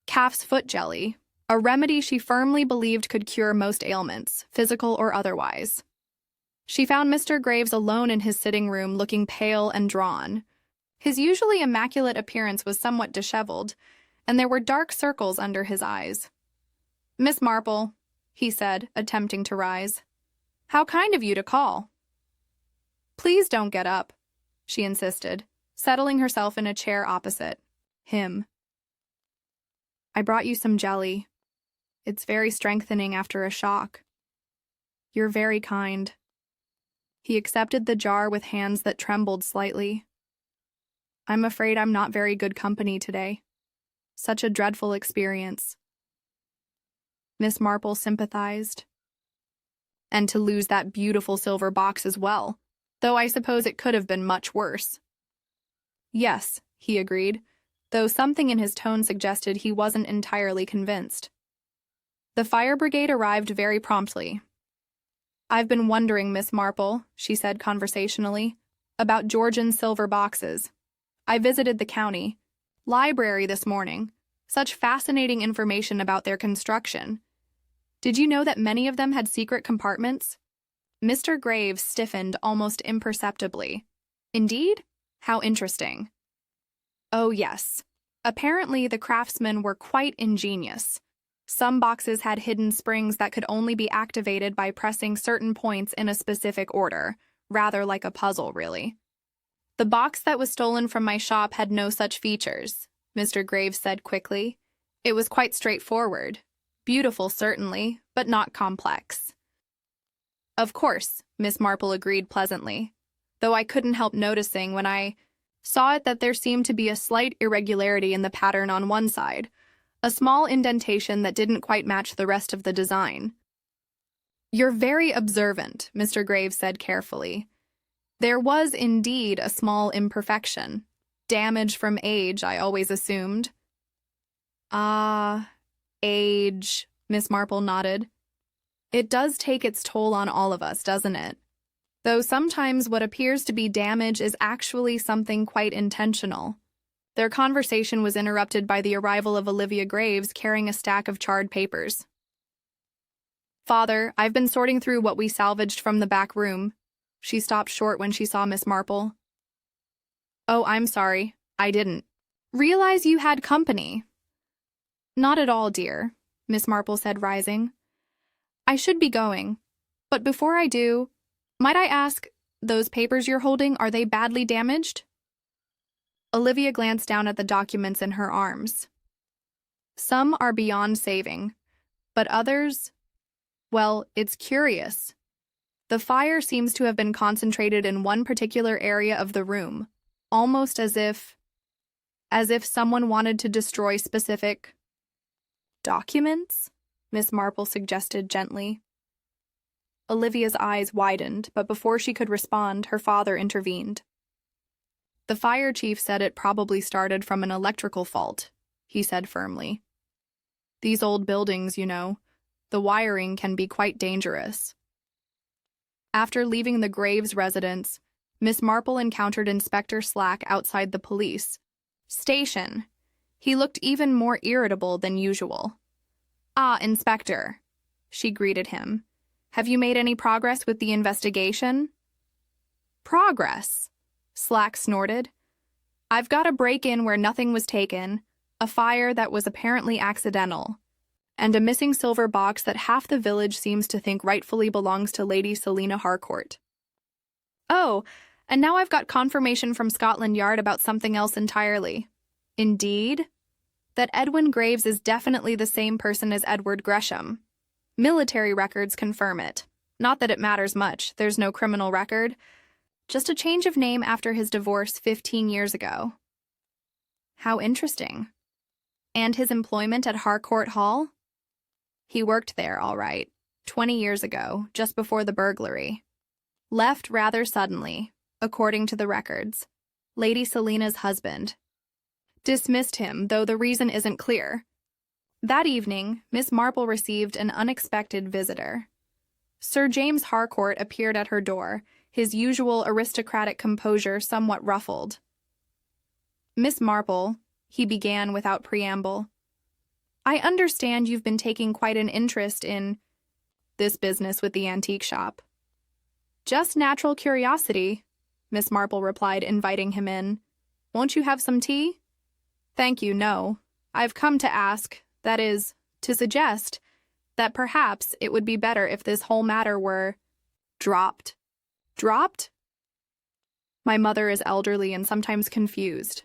Speaker 1: calf's foot jelly, a remedy she firmly believed could cure most ailments, physical or otherwise. She found Mr. Graves alone in his sitting room, looking pale and drawn. His usually immaculate appearance was somewhat disheveled, and there were dark circles under his eyes. "Miss Marple," he said, attempting to rise. "How kind of you to call." "Please don't get up," she insisted, settling herself in a chair opposite him. "I brought you some jelly. It's very strengthening after a shock." "You're very kind." He accepted the jar with hands that trembled slightly. "I'm afraid I'm not very good company today. Such a dreadful experience." Miss Marple sympathized. "And to lose that beautiful silver box as well, though I suppose it could have been much worse." "Yes," he agreed, though something in his tone suggested he wasn't entirely convinced. The fire brigade arrived very promptly. "I've been wondering, Miss Marple," she said conversationally, "about Georgian silver boxes. I visited the county library this morning. Such fascinating information about their construction. Did you know that many of them had secret compartments?" Mr. Graves stiffened almost imperceptibly. "Indeed? How interesting." "Oh, yes. Apparently the craftsmen were quite ingenious. Some boxes had hidden springs that could only be activated by pressing certain points in a specific order, rather like a puzzle, really. The box that was stolen from my shop had no such features," Mr. Graves said quickly. "It was quite straightforward. Beautiful, certainly, but not complex." "Of course," Miss Marple agreed pleasantly, though I couldn't help noticing when I saw it that there seemed to be a slight irregularity in the pattern on one side, a small indentation that didn't quite match the rest of the design. "You're very observant," Mr. Graves said carefully. "There was indeed a small imperfection. Damage from age, I always assumed." "Ah, age," Miss Marple nodded. "It does take its toll on all of us, doesn't it? Though sometimes what appears to be damage is actually something quite intentional." Their conversation was interrupted by the arrival of Olivia Graves carrying a stack of charred papers. "Father, I've been sorting through what we salvaged from the back room." She stopped short when she saw Miss Marple. "Oh, I'm sorry. I didn't realize you had company." "Not at all, dear," Miss Marple said, rising. "I should be going. But before I do, might I ask, those papers you're holding, are they badly damaged?" Olivia glanced down at the documents in her arms. "Some are beyond saving, but others, well, it's curious. The fire seems to have been concentrated in one particular area of the room, almost as if someone wanted to destroy specific documents," Miss Marple suggested gently. Olivia's eyes widened, but before she could respond, her father intervened. "The fire chief said it probably started from an electrical fault," he said firmly. "These old buildings, you know, The wiring can be quite dangerous. After leaving the Graves residence, Miss Marple encountered Inspector Slack outside the police station. He looked even more irritable than usual. "Ah, Inspector," she greeted him. "Have you made any progress with the investigation?" "Progress?" Slack snorted. "I've got a break-in where nothing was taken, a fire that was apparently accidental, and a missing silver box that half the village seems to think rightfully belongs to Lady Selina Harcourt. Oh, and now I've got confirmation from Scotland Yard about something else entirely." "Indeed?" "That Edwin Graves is definitely the same person as Edward Gresham. Military records confirm it. Not that it matters much, there's no criminal record. Just a change of name after his divorce 15 years ago." "How interesting. And his employment at Harcourt Hall?" "He worked there, all right, 20 years ago, just before the burglary. Left rather suddenly, according to the records. Lady Selina's husband dismissed him, though the reason isn't clear. That evening, Miss Marple received an unexpected visitor. Sir James Harcourt appeared at her door, his usual aristocratic composure somewhat ruffled. "Miss Marple," he began without preamble, "I understand you've been taking quite an interest in this business with the antique shop." "Just natural curiosity," Miss Marple replied, inviting him in. "Won't you have some tea?" "Thank you, no. I've come to ask, that is, to suggest, that perhaps it would be better if this whole matter were dropped." "Dropped?" "My mother is elderly and sometimes confused.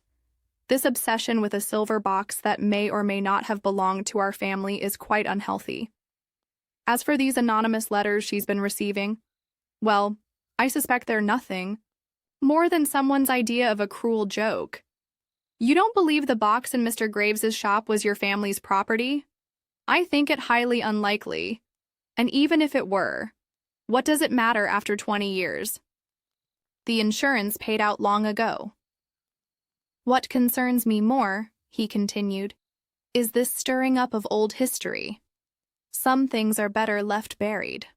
Speaker 1: This obsession with a silver box that may or may not have belonged to our family is quite unhealthy. As for these anonymous letters she's been receiving, well, I suspect they're nothing more than someone's idea of a cruel joke. You don't believe the box in Mr. Graves's shop was your family's property? I think it highly unlikely. And even if it were, what does it matter after 20 years? The insurance paid out long ago. What concerns me more," he continued, "is this stirring up of old history. Some things are better left buried."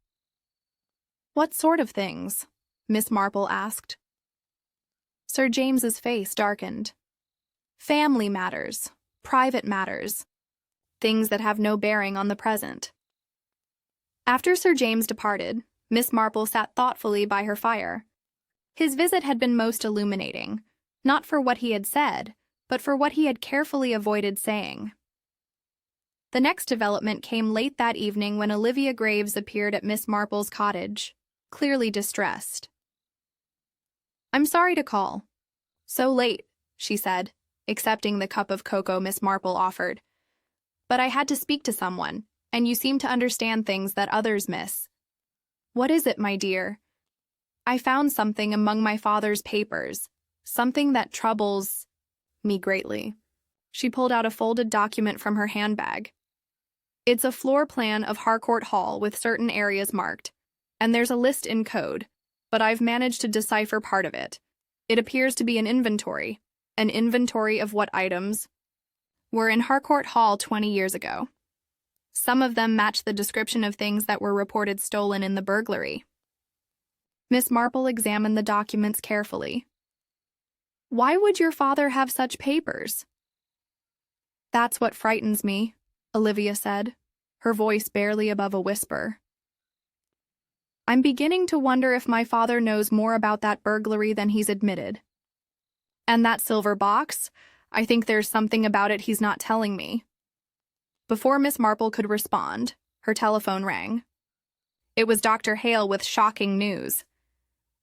Speaker 1: "What sort of things?" Miss Marple asked. Sir James's face darkened. "Family matters, private matters, things that have no bearing on the present." After Sir James departed, Miss Marple sat thoughtfully by her fire. His visit had been most illuminating, not for what he had said, but for what he had carefully avoided saying. The next development came late that evening when Olivia Graves appeared at Miss Marple's cottage, clearly distressed. "I'm sorry to call so late," she said, accepting the cup of cocoa Miss Marple offered. "But I had to speak to someone, and you seem to understand things that others miss." "What is it, my dear?" "I found something among my father's papers, something that troubles me greatly." She pulled out a folded document from her handbag. "It's a floor plan of Harcourt Hall with certain areas marked, and there's a list in code, but I've managed to decipher part of it. It appears to be an inventory of what items were in Harcourt Hall 20 years ago. Some of them match the description of things that were reported stolen in the burglary." Miss Marple examined the documents carefully. "Why would your father have such papers?" "That's what frightens me," Olivia said, her voice barely above a whisper. "I'm beginning to wonder if my father knows more about that burglary than he's admitted. And that silver box, I think there's something about it he's not telling me." Before Miss Marple could respond, her telephone rang. It was Dr. Hale with shocking news.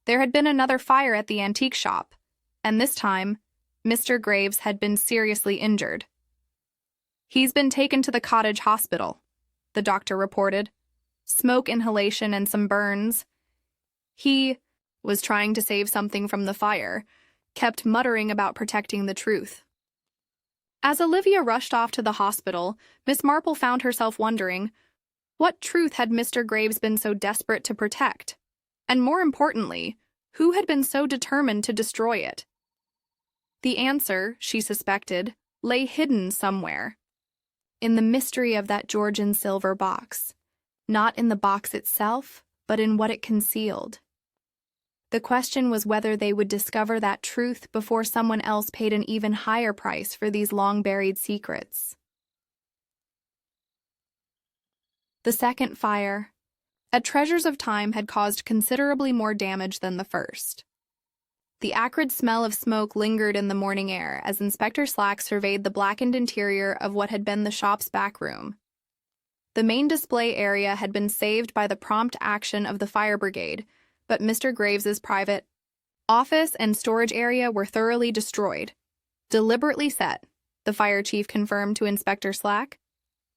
Speaker 1: There had been another fire at the antique shop, and this time, Mr. Graves had been seriously injured. "He's been taken to the cottage hospital," the doctor reported. "Smoke inhalation and some burns. He was trying to save something from the fire, kept muttering about protecting the truth." As Olivia rushed off to the hospital, Miss Marple found herself wondering, what truth had Mr. Graves been so desperate to protect? And more importantly, who had been so determined to destroy it? The answer, she suspected, lay hidden somewhere in the mystery of that Georgian silver box. Not in the box itself, but in what it concealed. The question was whether they would discover that truth before someone else paid an even higher price for these long-buried secrets. The second fire at Treasures of Time had caused considerably more damage than the first. The acrid smell of smoke lingered in the morning air as Inspector Slack surveyed the blackened interior of what had been the shop's back room. The main display area had been saved by the prompt action of the fire brigade, but Mr. Graves's private office and storage area were thoroughly destroyed. Deliberately set, the fire chief confirmed to Inspector Slack.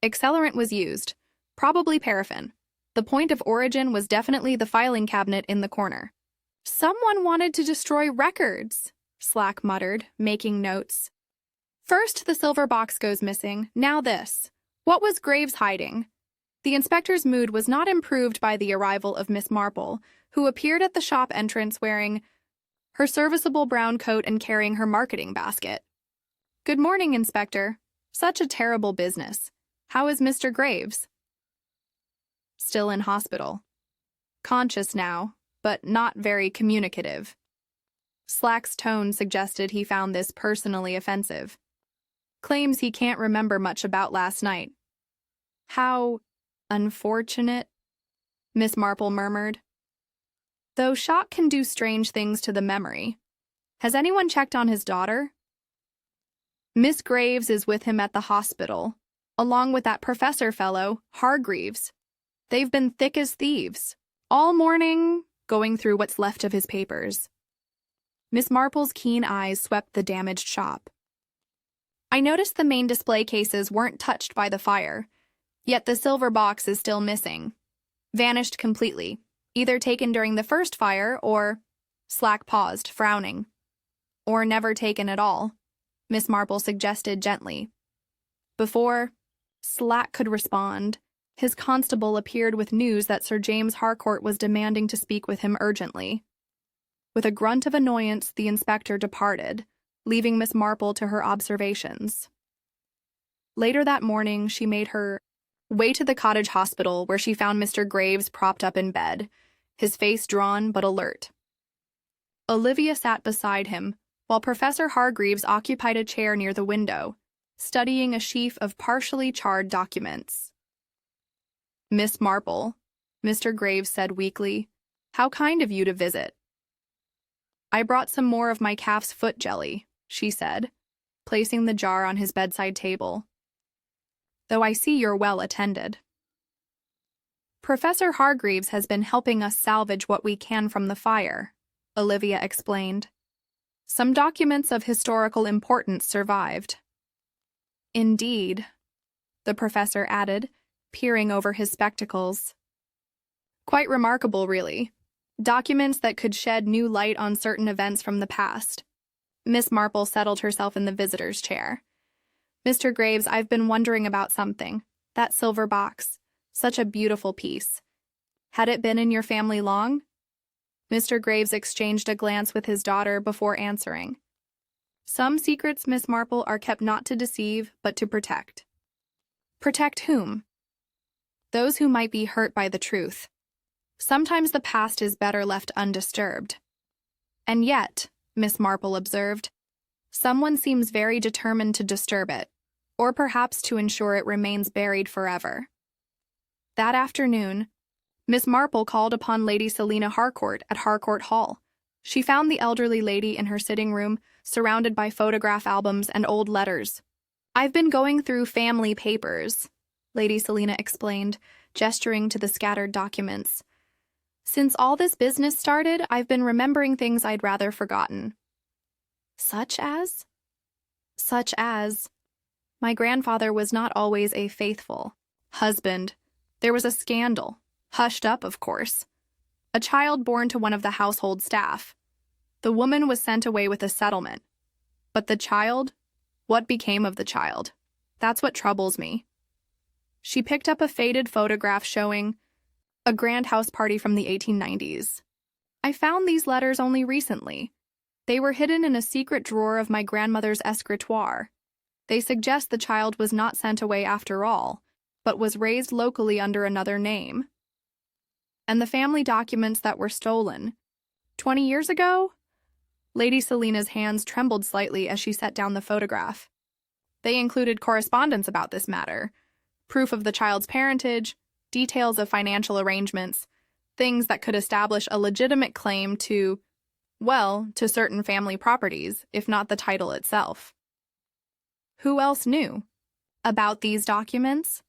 Speaker 1: Accelerant was used, probably paraffin. The point of origin was definitely the filing cabinet in the corner. Someone wanted to destroy records, Slack muttered, making notes. First, the silver box goes missing, now this. What was Graves hiding? The inspector's mood was not improved by the arrival of Miss Marple, who appeared at the shop entrance wearing her serviceable brown coat and carrying her marketing basket. Good morning, Inspector. Such a terrible business. How is Mr. Graves? Still in hospital. Conscious now, but not very communicative. Slack's tone suggested he found this personally offensive. Claims he can't remember much about last night. How unfortunate, Miss Marple murmured. Though shock can do strange things to the memory. Has anyone checked on his daughter? Miss Graves is with him at the hospital, along with that professor fellow, Hargreaves. They've been thick as thieves, all morning, going through what's left of his papers. Miss Marple's keen eyes swept the damaged shop. I noticed the main display cases weren't touched by the fire, yet the silver box is still missing. Vanished completely, either taken during the first fire or... Slack paused, frowning. Or never taken at all, Miss Marple suggested gently. Before Slack could respond, his constable appeared with news that Sir James Harcourt was demanding to speak with him urgently. With a grunt of annoyance, the inspector departed, leaving Miss Marple to her observations. Later that morning, she made her way to the cottage hospital where she found Mr. Graves propped up in bed, his face drawn but alert. Olivia sat beside him, while Professor Hargreaves occupied a chair near the window, studying a sheaf of partially charred documents. Miss Marple, Mr. Graves said weakly, how kind of you to visit. I brought some more of my calf's foot jelly, she said, placing the jar on his bedside table. Though I see you're well attended. Professor Hargreaves has been helping us salvage what we can from the fire, Olivia explained. Some documents of historical importance survived. Indeed, the professor added, peering over his spectacles. Quite remarkable, really. Documents that could shed new light on certain events from the past. Miss Marple settled herself in the visitor's chair. Mr. Graves, I've been wondering about something. That silver box. Such a beautiful piece. Had it been in your family long? Mr. Graves exchanged a glance with his daughter before answering. Some secrets, Miss Marple, are kept not to deceive, but to protect. Protect whom? Those who might be hurt by the truth. Sometimes the past is better left undisturbed. And yet, Miss Marple observed, someone seems very determined to disturb it, or perhaps to ensure it remains buried forever. That afternoon, Miss Marple called upon Lady Selina Harcourt at Harcourt Hall. She found the elderly lady in her sitting room, surrounded by photograph albums and old letters. I've been going through family papers, Lady Selina explained, gesturing to the scattered documents. Since all this business started, I've been remembering things I'd rather forgotten. Such as? Such as, my grandfather was not always a faithful husband. There was a scandal, hushed up, of course. A child born to one of the household staff. The woman was sent away with a settlement. But the child? What became of the child? That's what troubles me. She picked up a faded photograph showing a grand house party from the 1890s. I found these letters only recently. They were hidden in a secret drawer of my grandmother's escritoire. They suggest the child was not sent away after all, but was raised locally under another name. And the family documents that were stolen. 20 years ago? Lady Selina's hands trembled slightly as she set down the photograph. They included correspondence about this matter, proof of the child's parentage, details of financial arrangements, things that could establish a legitimate claim to, well, to certain family properties, if not the title itself. Who else knew about these documents?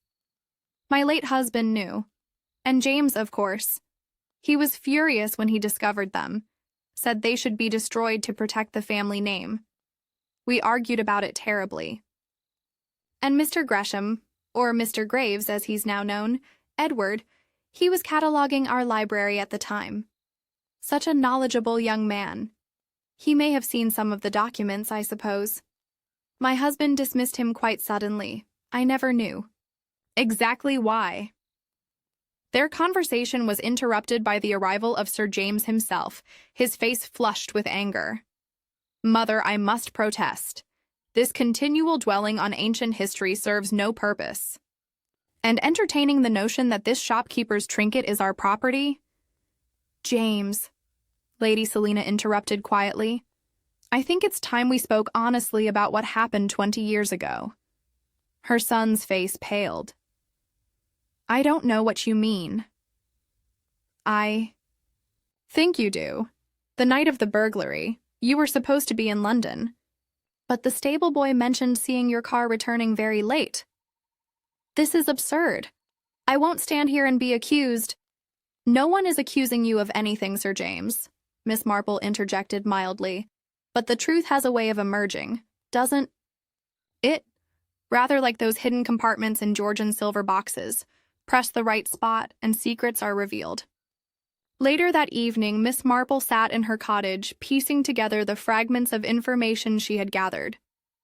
Speaker 1: My late husband knew, and James, of course. He was furious when he discovered them, said they should be destroyed to protect the family name. We argued about it terribly. And Mr. Gresham, or Mr. Graves as he's now known, Edward, he was cataloging our library at the time. Such a knowledgeable young man. He may have seen some of the documents, I suppose. My husband dismissed him quite suddenly. I never knew exactly why. Their conversation was interrupted by the arrival of Sir James himself, his face flushed with anger. Mother, I must protest. This continual dwelling on ancient history serves no purpose. And entertaining the notion that this shopkeeper's trinket is our property? James, Lady Selina interrupted quietly, I think it's time we spoke honestly about what happened 20 years ago. Her son's face paled. I don't know what you mean. I think you do. The night of the burglary, you were supposed to be in London. But the stable boy mentioned seeing your car returning very late. This is absurd. I won't stand here and be accused. No one is accusing you of anything, Sir James, Miss Marple interjected mildly. But the truth has a way of emerging, doesn't it? Rather like those hidden compartments in Georgian silver boxes. Press the right spot, and secrets are revealed. Later that evening, Miss Marple sat in her cottage, piecing together the fragments of information she had gathered.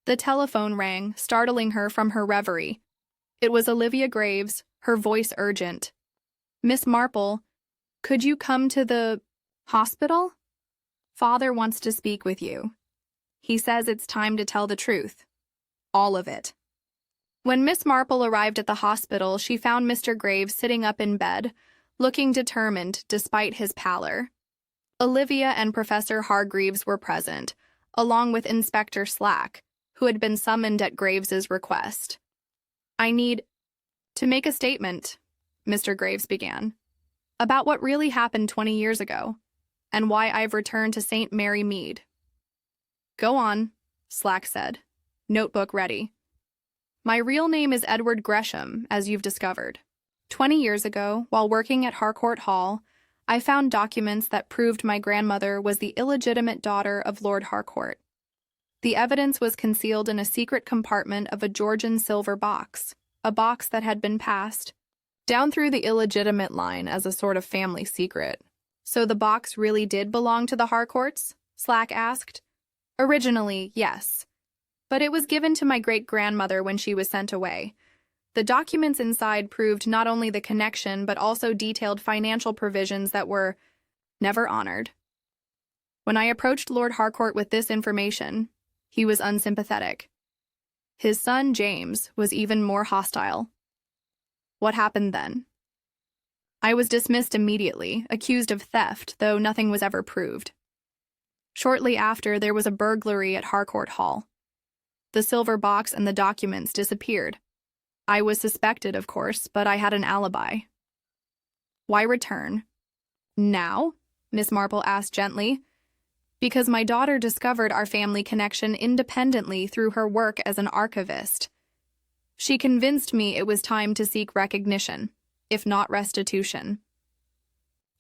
Speaker 1: The telephone rang, startling her from her reverie. It was Olivia Graves, her voice urgent. Miss Marple, could you come to the hospital? Father wants to speak with you. He says it's time to tell the truth. All of it. When Miss Marple arrived at the hospital, she found Mr. Graves sitting up in bed, looking determined despite his pallor. Olivia and Professor Hargreaves were present, along with Inspector Slack, who had been summoned at Graves's request. I need to make a statement, Mr. Graves began, about what really happened 20 years ago, and why I've returned to St. Mary Mead. Go on, Slack said, notebook ready. My real name is Edward Gresham, as you've discovered. 20 years ago, while working at Harcourt Hall, I found documents that proved my grandmother was the illegitimate daughter of Lord Harcourt. The evidence was concealed in a secret compartment of a Georgian silver box, a box that had been passed down through the illegitimate line as a sort of family secret. So the box really did belong to the Harcourts? Slack asked. Originally, yes. But it was given to my great-grandmother when she was sent away. The documents inside proved not only the connection but also detailed financial provisions that were never honored. When I approached Lord Harcourt with this information, he was unsympathetic. His son, James, was even more hostile. What happened then? I was dismissed immediately, accused of theft, though nothing was ever proved. Shortly after, there was a burglary at Harcourt Hall. The silver box and the documents disappeared. I was suspected, of course, but I had an alibi. Why return? Now? Miss Marple asked gently. Because my daughter discovered our family connection independently through her work as an archivist. She convinced me it was time to seek recognition, if not restitution.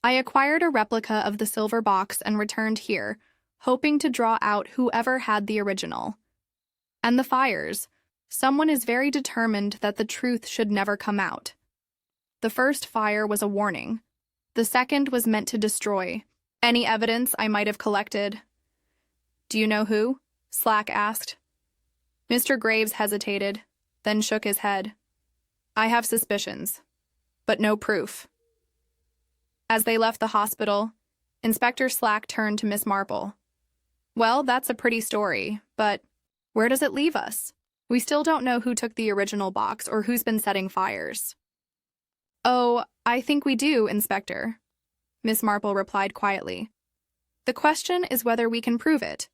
Speaker 1: I acquired a replica of the silver box and returned here, hoping to draw out whoever had the original. And the fires. Someone is very determined that the truth should never come out. The first fire was a warning. The second was meant to destroy any evidence I might have collected. Do you know who? Slack asked. Mr. Graves hesitated, then shook his head. I have suspicions, but no proof. As they left the hospital, Inspector Slack turned to Miss Marple. Well, that's a pretty story, but where does it leave us? We still don't know who took the original box or who's been setting fires. Oh, I think we do, Inspector, Miss Marple replied quietly. The question is whether we can prove it.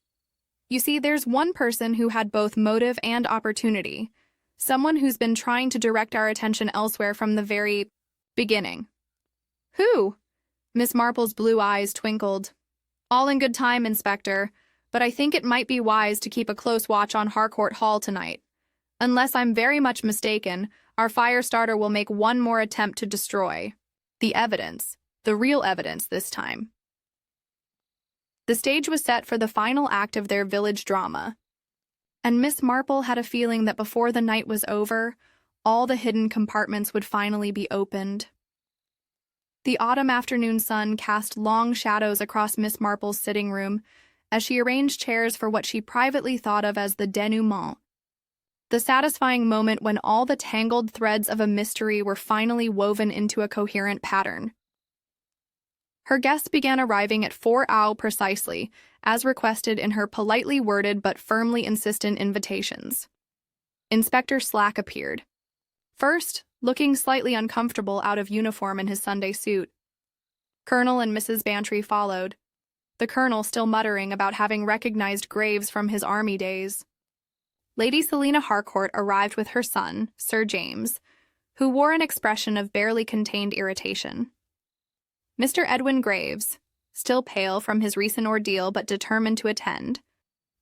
Speaker 1: You see, there's one person who had both motive and opportunity, someone who's been trying to direct our attention elsewhere from the very beginning. Who? Miss Marple's blue eyes twinkled. All in good time, Inspector, but I think it might be wise to keep a close watch on Harcourt Hall tonight. Unless I'm very much mistaken, our fire starter will make one more attempt to destroy the evidence, the real evidence this time. The stage was set for the final act of their village drama, and Miss Marple had a feeling that before the night was over, all the hidden compartments would finally be opened. The autumn afternoon sun cast long shadows across Miss Marple's sitting room as she arranged chairs for what she privately thought of as the denouement, the satisfying moment when all the tangled threads of a mystery were finally woven into a coherent pattern. Her guests began arriving at 4 hours precisely, as requested in her politely worded but firmly insistent invitations. Inspector Slack appeared. First, looking slightly uncomfortable out of uniform in his Sunday suit. Colonel and Mrs. Bantry followed, the colonel still muttering about having recognized Graves from his army days. Lady Selina Harcourt arrived with her son, Sir James, who wore an expression of barely contained irritation. Mr. Edwin Graves, still pale from his recent ordeal but determined to attend,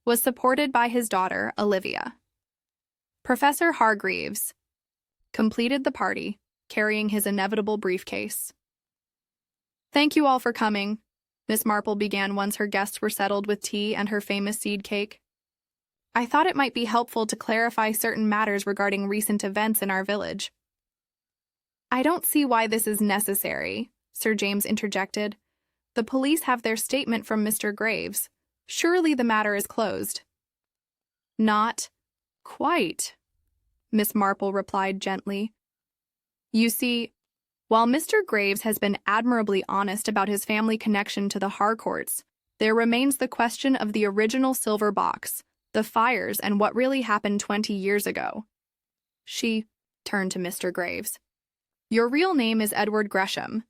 Speaker 1: was supported by his daughter, Olivia. Professor Hargreaves completed the party, carrying his inevitable briefcase. Thank you all for coming, Miss Marple began once her guests were settled with tea and her famous seed cake. I thought it might be helpful to clarify certain matters regarding recent events in our village. I don't see why this is necessary, Sir James interjected. The police have their statement from Mr. Graves. Surely the matter is closed. Not quite, Miss Marple replied gently. You see, while Mr. Graves has been admirably honest about his family connection to the Harcourts, there remains the question of the original silver box, the fires, and what really happened 20 years ago. She turned to Mr. Graves. Your real name is Edward Gresham,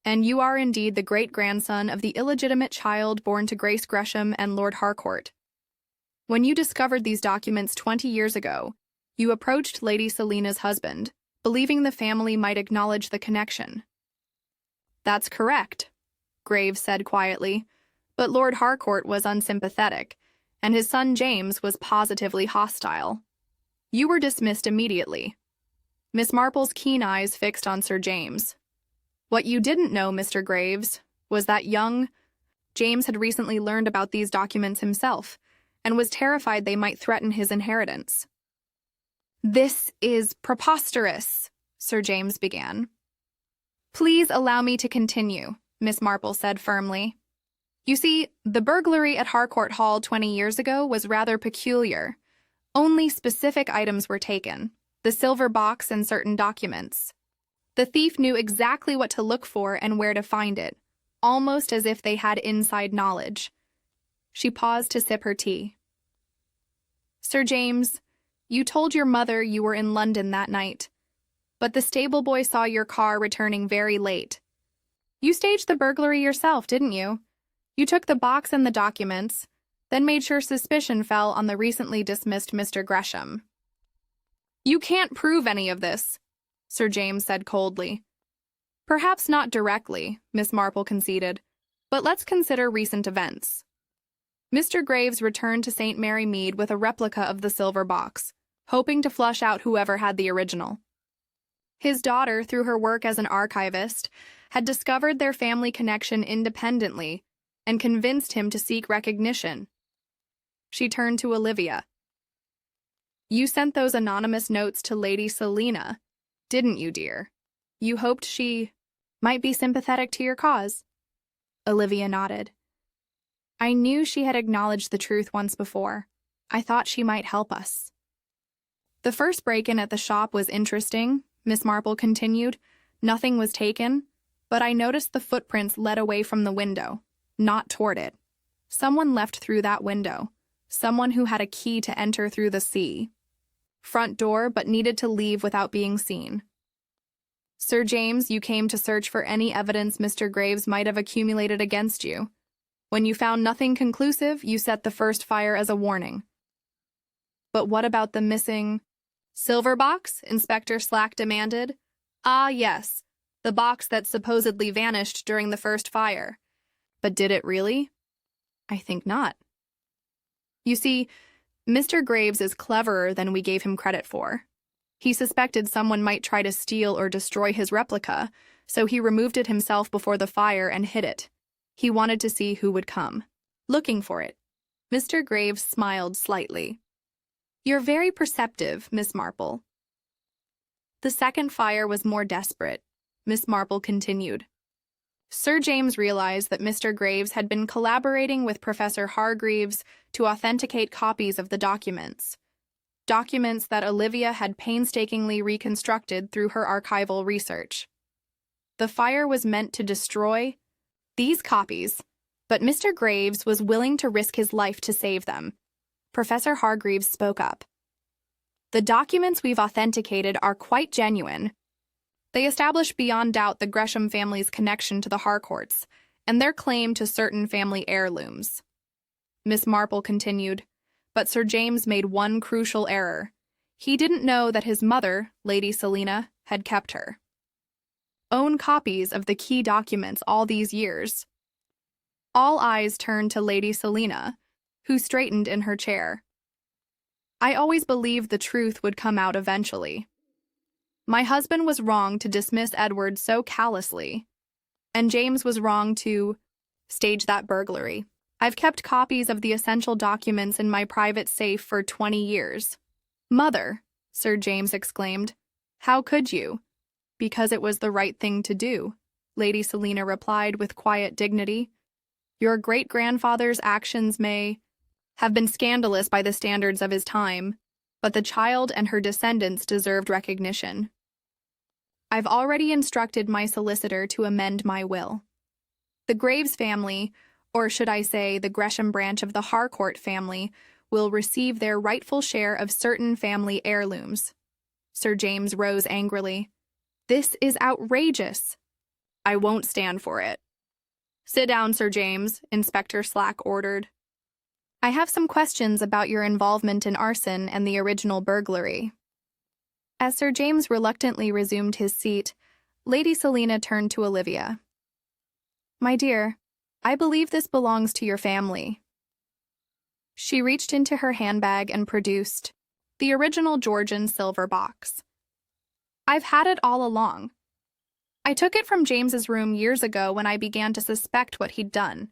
Speaker 1: and you are indeed the great-grandson of the illegitimate child born to Grace Gresham and Lord Harcourt. When you discovered these documents 20 years ago, you approached Lady Selina's husband, believing the family might acknowledge the connection. That's correct, Graves said quietly, but Lord Harcourt was unsympathetic, and his son James was positively hostile. You were dismissed immediately. Miss Marple's keen eyes fixed on Sir James. What you didn't know, Mr. Graves, was that young James had recently learned about these documents himself, and was terrified they might threaten his inheritance. This is preposterous, Sir James began. Please allow me to continue, Miss Marple said firmly. You see, the burglary at Harcourt Hall 20 years ago was rather peculiar. Only specific items were taken, the silver box and certain documents. The thief knew exactly what to look for and where to find it, almost as if they had inside knowledge. She paused to sip her tea. Sir James, you told your mother you were in London that night, but the stable boy saw your car returning very late. You staged the burglary yourself, didn't you? You took the box and the documents, then made sure suspicion fell on the recently dismissed Mr. Gresham. You can't prove any of this, Sir James said coldly. Perhaps not directly, Miss Marple conceded, but let's consider recent events. Mr. Graves returned to St. Mary Mead with a replica of the silver box, hoping to flush out whoever had the original. His daughter, through her work as an archivist, had discovered their family connection independently and convinced him to seek recognition. She turned to Olivia. You sent those anonymous notes to Lady Selina, didn't you, dear? You hoped she might be sympathetic to your cause. Olivia nodded. I knew she had acknowledged the truth once before. I thought she might help us. The first break-in at the shop was interesting, Miss Marple continued. Nothing was taken, but I noticed the footprints led away from the window, not toward it. Someone left through that window. Someone who had a key to enter through the sea. front door but needed to leave without being seen. Sir James, you came to search for any evidence Mr. Graves might have accumulated against you. When you found nothing conclusive, you set the first fire as a warning. But what about the missing silver box? Inspector Slack demanded. Ah, yes, the box that supposedly vanished during the first fire. But did it really? I think not. You see, Mr. Graves is cleverer than we gave him credit for. He suspected someone might try to steal or destroy his replica, so he removed it himself before the fire and hid it. He wanted to see who would come, looking for it. Mr. Graves smiled slightly. You're very perceptive, Miss Marple. The second fire was more desperate, Miss Marple continued. Sir James realized that Mr. Graves had been collaborating with Professor Hargreaves to authenticate copies of the documents that Olivia had painstakingly reconstructed through her archival research. The fire was meant to destroy these copies, but Mr. Graves was willing to risk his life to save them. Professor Hargreaves spoke up. The documents we've authenticated are quite genuine. They establish beyond doubt the Gresham family's connection to the Harcourts and their claim to certain family heirlooms. Miss Marple continued, but Sir James made one crucial error. He didn't know that his mother, Lady Selina, had kept her own copies of the key documents all these years. All eyes turned to Lady Selina, who straightened in her chair. I always believed the truth would come out eventually. My husband was wrong to dismiss Edward so callously, and James was wrong to stage that burglary. I've kept copies of the essential documents in my private safe for 20 years. Mother, Sir James exclaimed, how could you? Because it was the right thing to do, Lady Selina replied with quiet dignity. Your great-grandfather's actions may have been scandalous by the standards of his time, but the child and her descendants deserved recognition. I've already instructed my solicitor to amend my will. The Graves family, or should I say the Gresham branch of the Harcourt family, will receive their rightful share of certain family heirlooms. Sir James rose angrily. This is outrageous. I won't stand for it. Sit down, Sir James, Inspector Slack ordered. I have some questions about your involvement in arson and the original burglary. As Sir James reluctantly resumed his seat, Lady Selina turned to Olivia. My dear, I believe this belongs to your family. She reached into her handbag and produced the original Georgian silver box. I've had it all along. I took it from James's room years ago when I began to suspect what he'd done.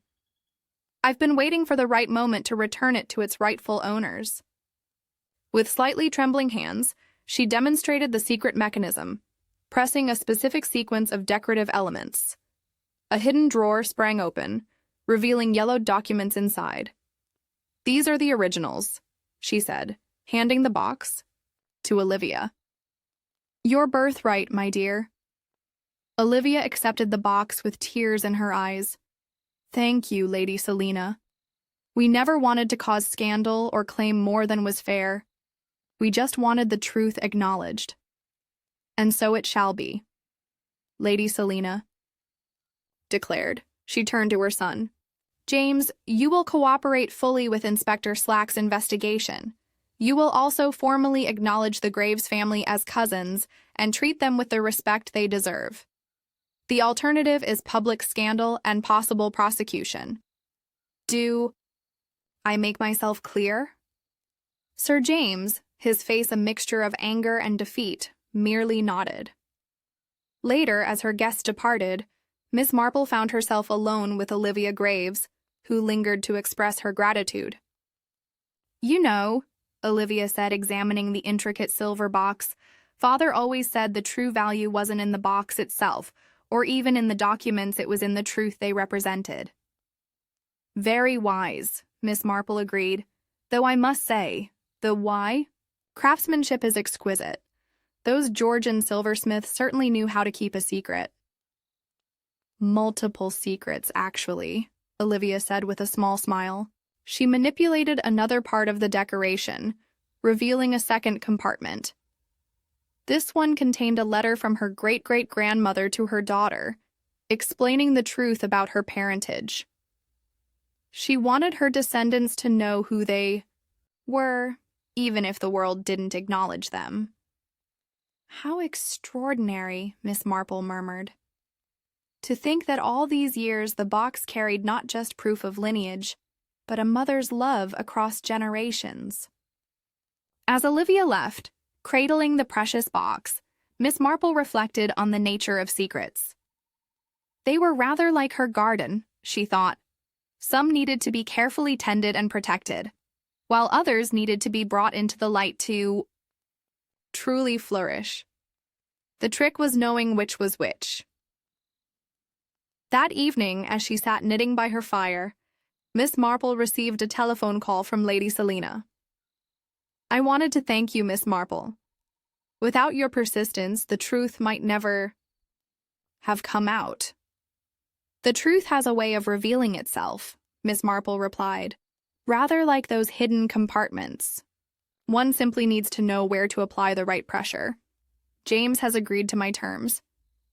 Speaker 1: I've been waiting for the right moment to return it to its rightful owners. With slightly trembling hands, she demonstrated the secret mechanism, pressing a specific sequence of decorative elements. A hidden drawer sprang open, revealing yellowed documents inside. These are the originals, she said, handing the box to Olivia. Your birthright, my dear. Olivia accepted the box with tears in her eyes. Thank you, Lady Selina. We never wanted to cause scandal or claim more than was fair. We just wanted the truth acknowledged. And so it shall be. Lady Selina declared. She turned to her son. James, you will cooperate fully with Inspector Slack's investigation. You will also formally acknowledge the Graves family as cousins and treat them with the respect they deserve. The alternative is public scandal and possible prosecution. Do I make myself clear? Sir James, his face a mixture of anger and defeat, merely nodded. Later, as her guests departed, Miss Marple found herself alone with Olivia Graves, who lingered to express her gratitude. You know, Olivia said, examining the intricate silver box, Father always said the true value wasn't in the box itself, or even in the documents, it was in the truth they represented. Very wise, Miss Marple agreed, though I must say, the why? Craftsmanship is exquisite. Those Georgian silversmiths certainly knew how to keep a secret. Multiple secrets, actually, Olivia said with a small smile. She manipulated another part of the decoration, revealing a second compartment. This one contained a letter from her great-great-grandmother to her daughter, explaining the truth about her parentage. She wanted her descendants to know who they were, even if the world didn't acknowledge them. "How extraordinary," Miss Marple murmured. "To think that all these years the box carried not just proof of lineage, but a mother's love across generations." As Olivia left, cradling the precious box, Miss Marple reflected on the nature of secrets. They were rather like her garden, she thought. Some needed to be carefully tended and protected, while others needed to be brought into the light to truly flourish. The trick was knowing which was which. That evening, as she sat knitting by her fire, Miss Marple received a telephone call from Lady Selina. "I wanted to thank you, Miss Marple. Without your persistence, the truth might never have come out." "The truth has a way of revealing itself," Miss Marple replied, "rather like those hidden compartments. One simply needs to know where to apply the right pressure. James has agreed to my terms.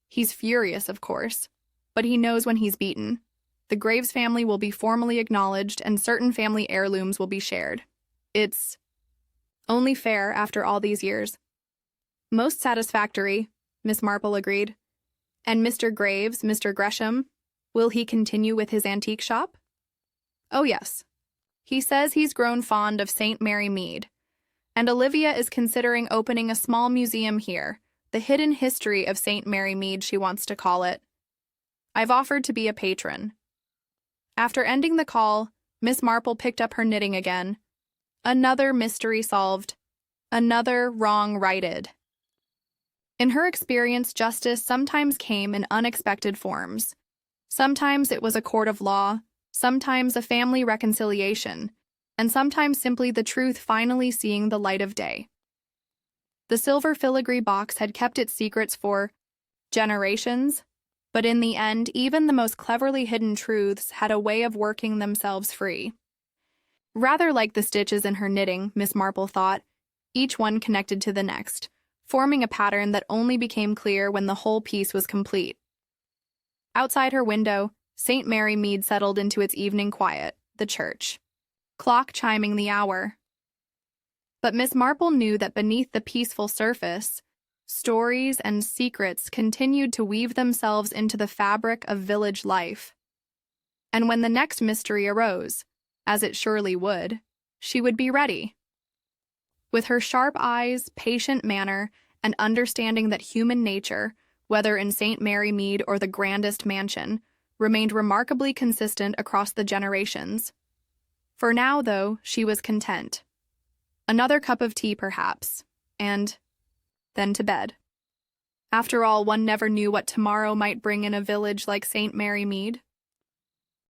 Speaker 1: He's furious, of course, but he knows when he's beaten. The Graves family will be formally acknowledged and certain family heirlooms will be shared. It's only fair after all these years." "Most satisfactory," Miss Marple agreed. "And Mr. Graves, Mr. Gresham, will he continue with his antique shop?" "Oh, yes. He says he's grown fond of St. Mary Mead, and Olivia is considering opening a small museum here, the hidden history of St. Mary Mead, she wants to call it. I've offered to be a patron." After ending the call, Miss Marple picked up her knitting again. Another mystery solved. Another wrong righted. In her experience, justice sometimes came in unexpected forms. Sometimes it was a court of law, sometimes a family reconciliation, and sometimes simply the truth finally seeing the light of day. The silver filigree box had kept its secrets for generations, but in the end, even the most cleverly hidden truths had a way of working themselves free. Rather like the stitches in her knitting, Miss Marple thought, each one connected to the next, forming a pattern that only became clear when the whole piece was complete. Outside her window, St. Mary Mead settled into its evening quiet, the church clock chiming the hour. But Miss Marple knew that beneath the peaceful surface, stories and secrets continued to weave themselves into the fabric of village life. And when the next mystery arose, as it surely would, she would be ready. With her sharp eyes, patient manner, and understanding that human nature, whether in St. Mary Mead or the grandest mansion, remained remarkably consistent across the generations. For now, though, she was content. Another cup of tea, perhaps, and then to bed. After all, one never knew what tomorrow might bring in a village like St. Mary Mead.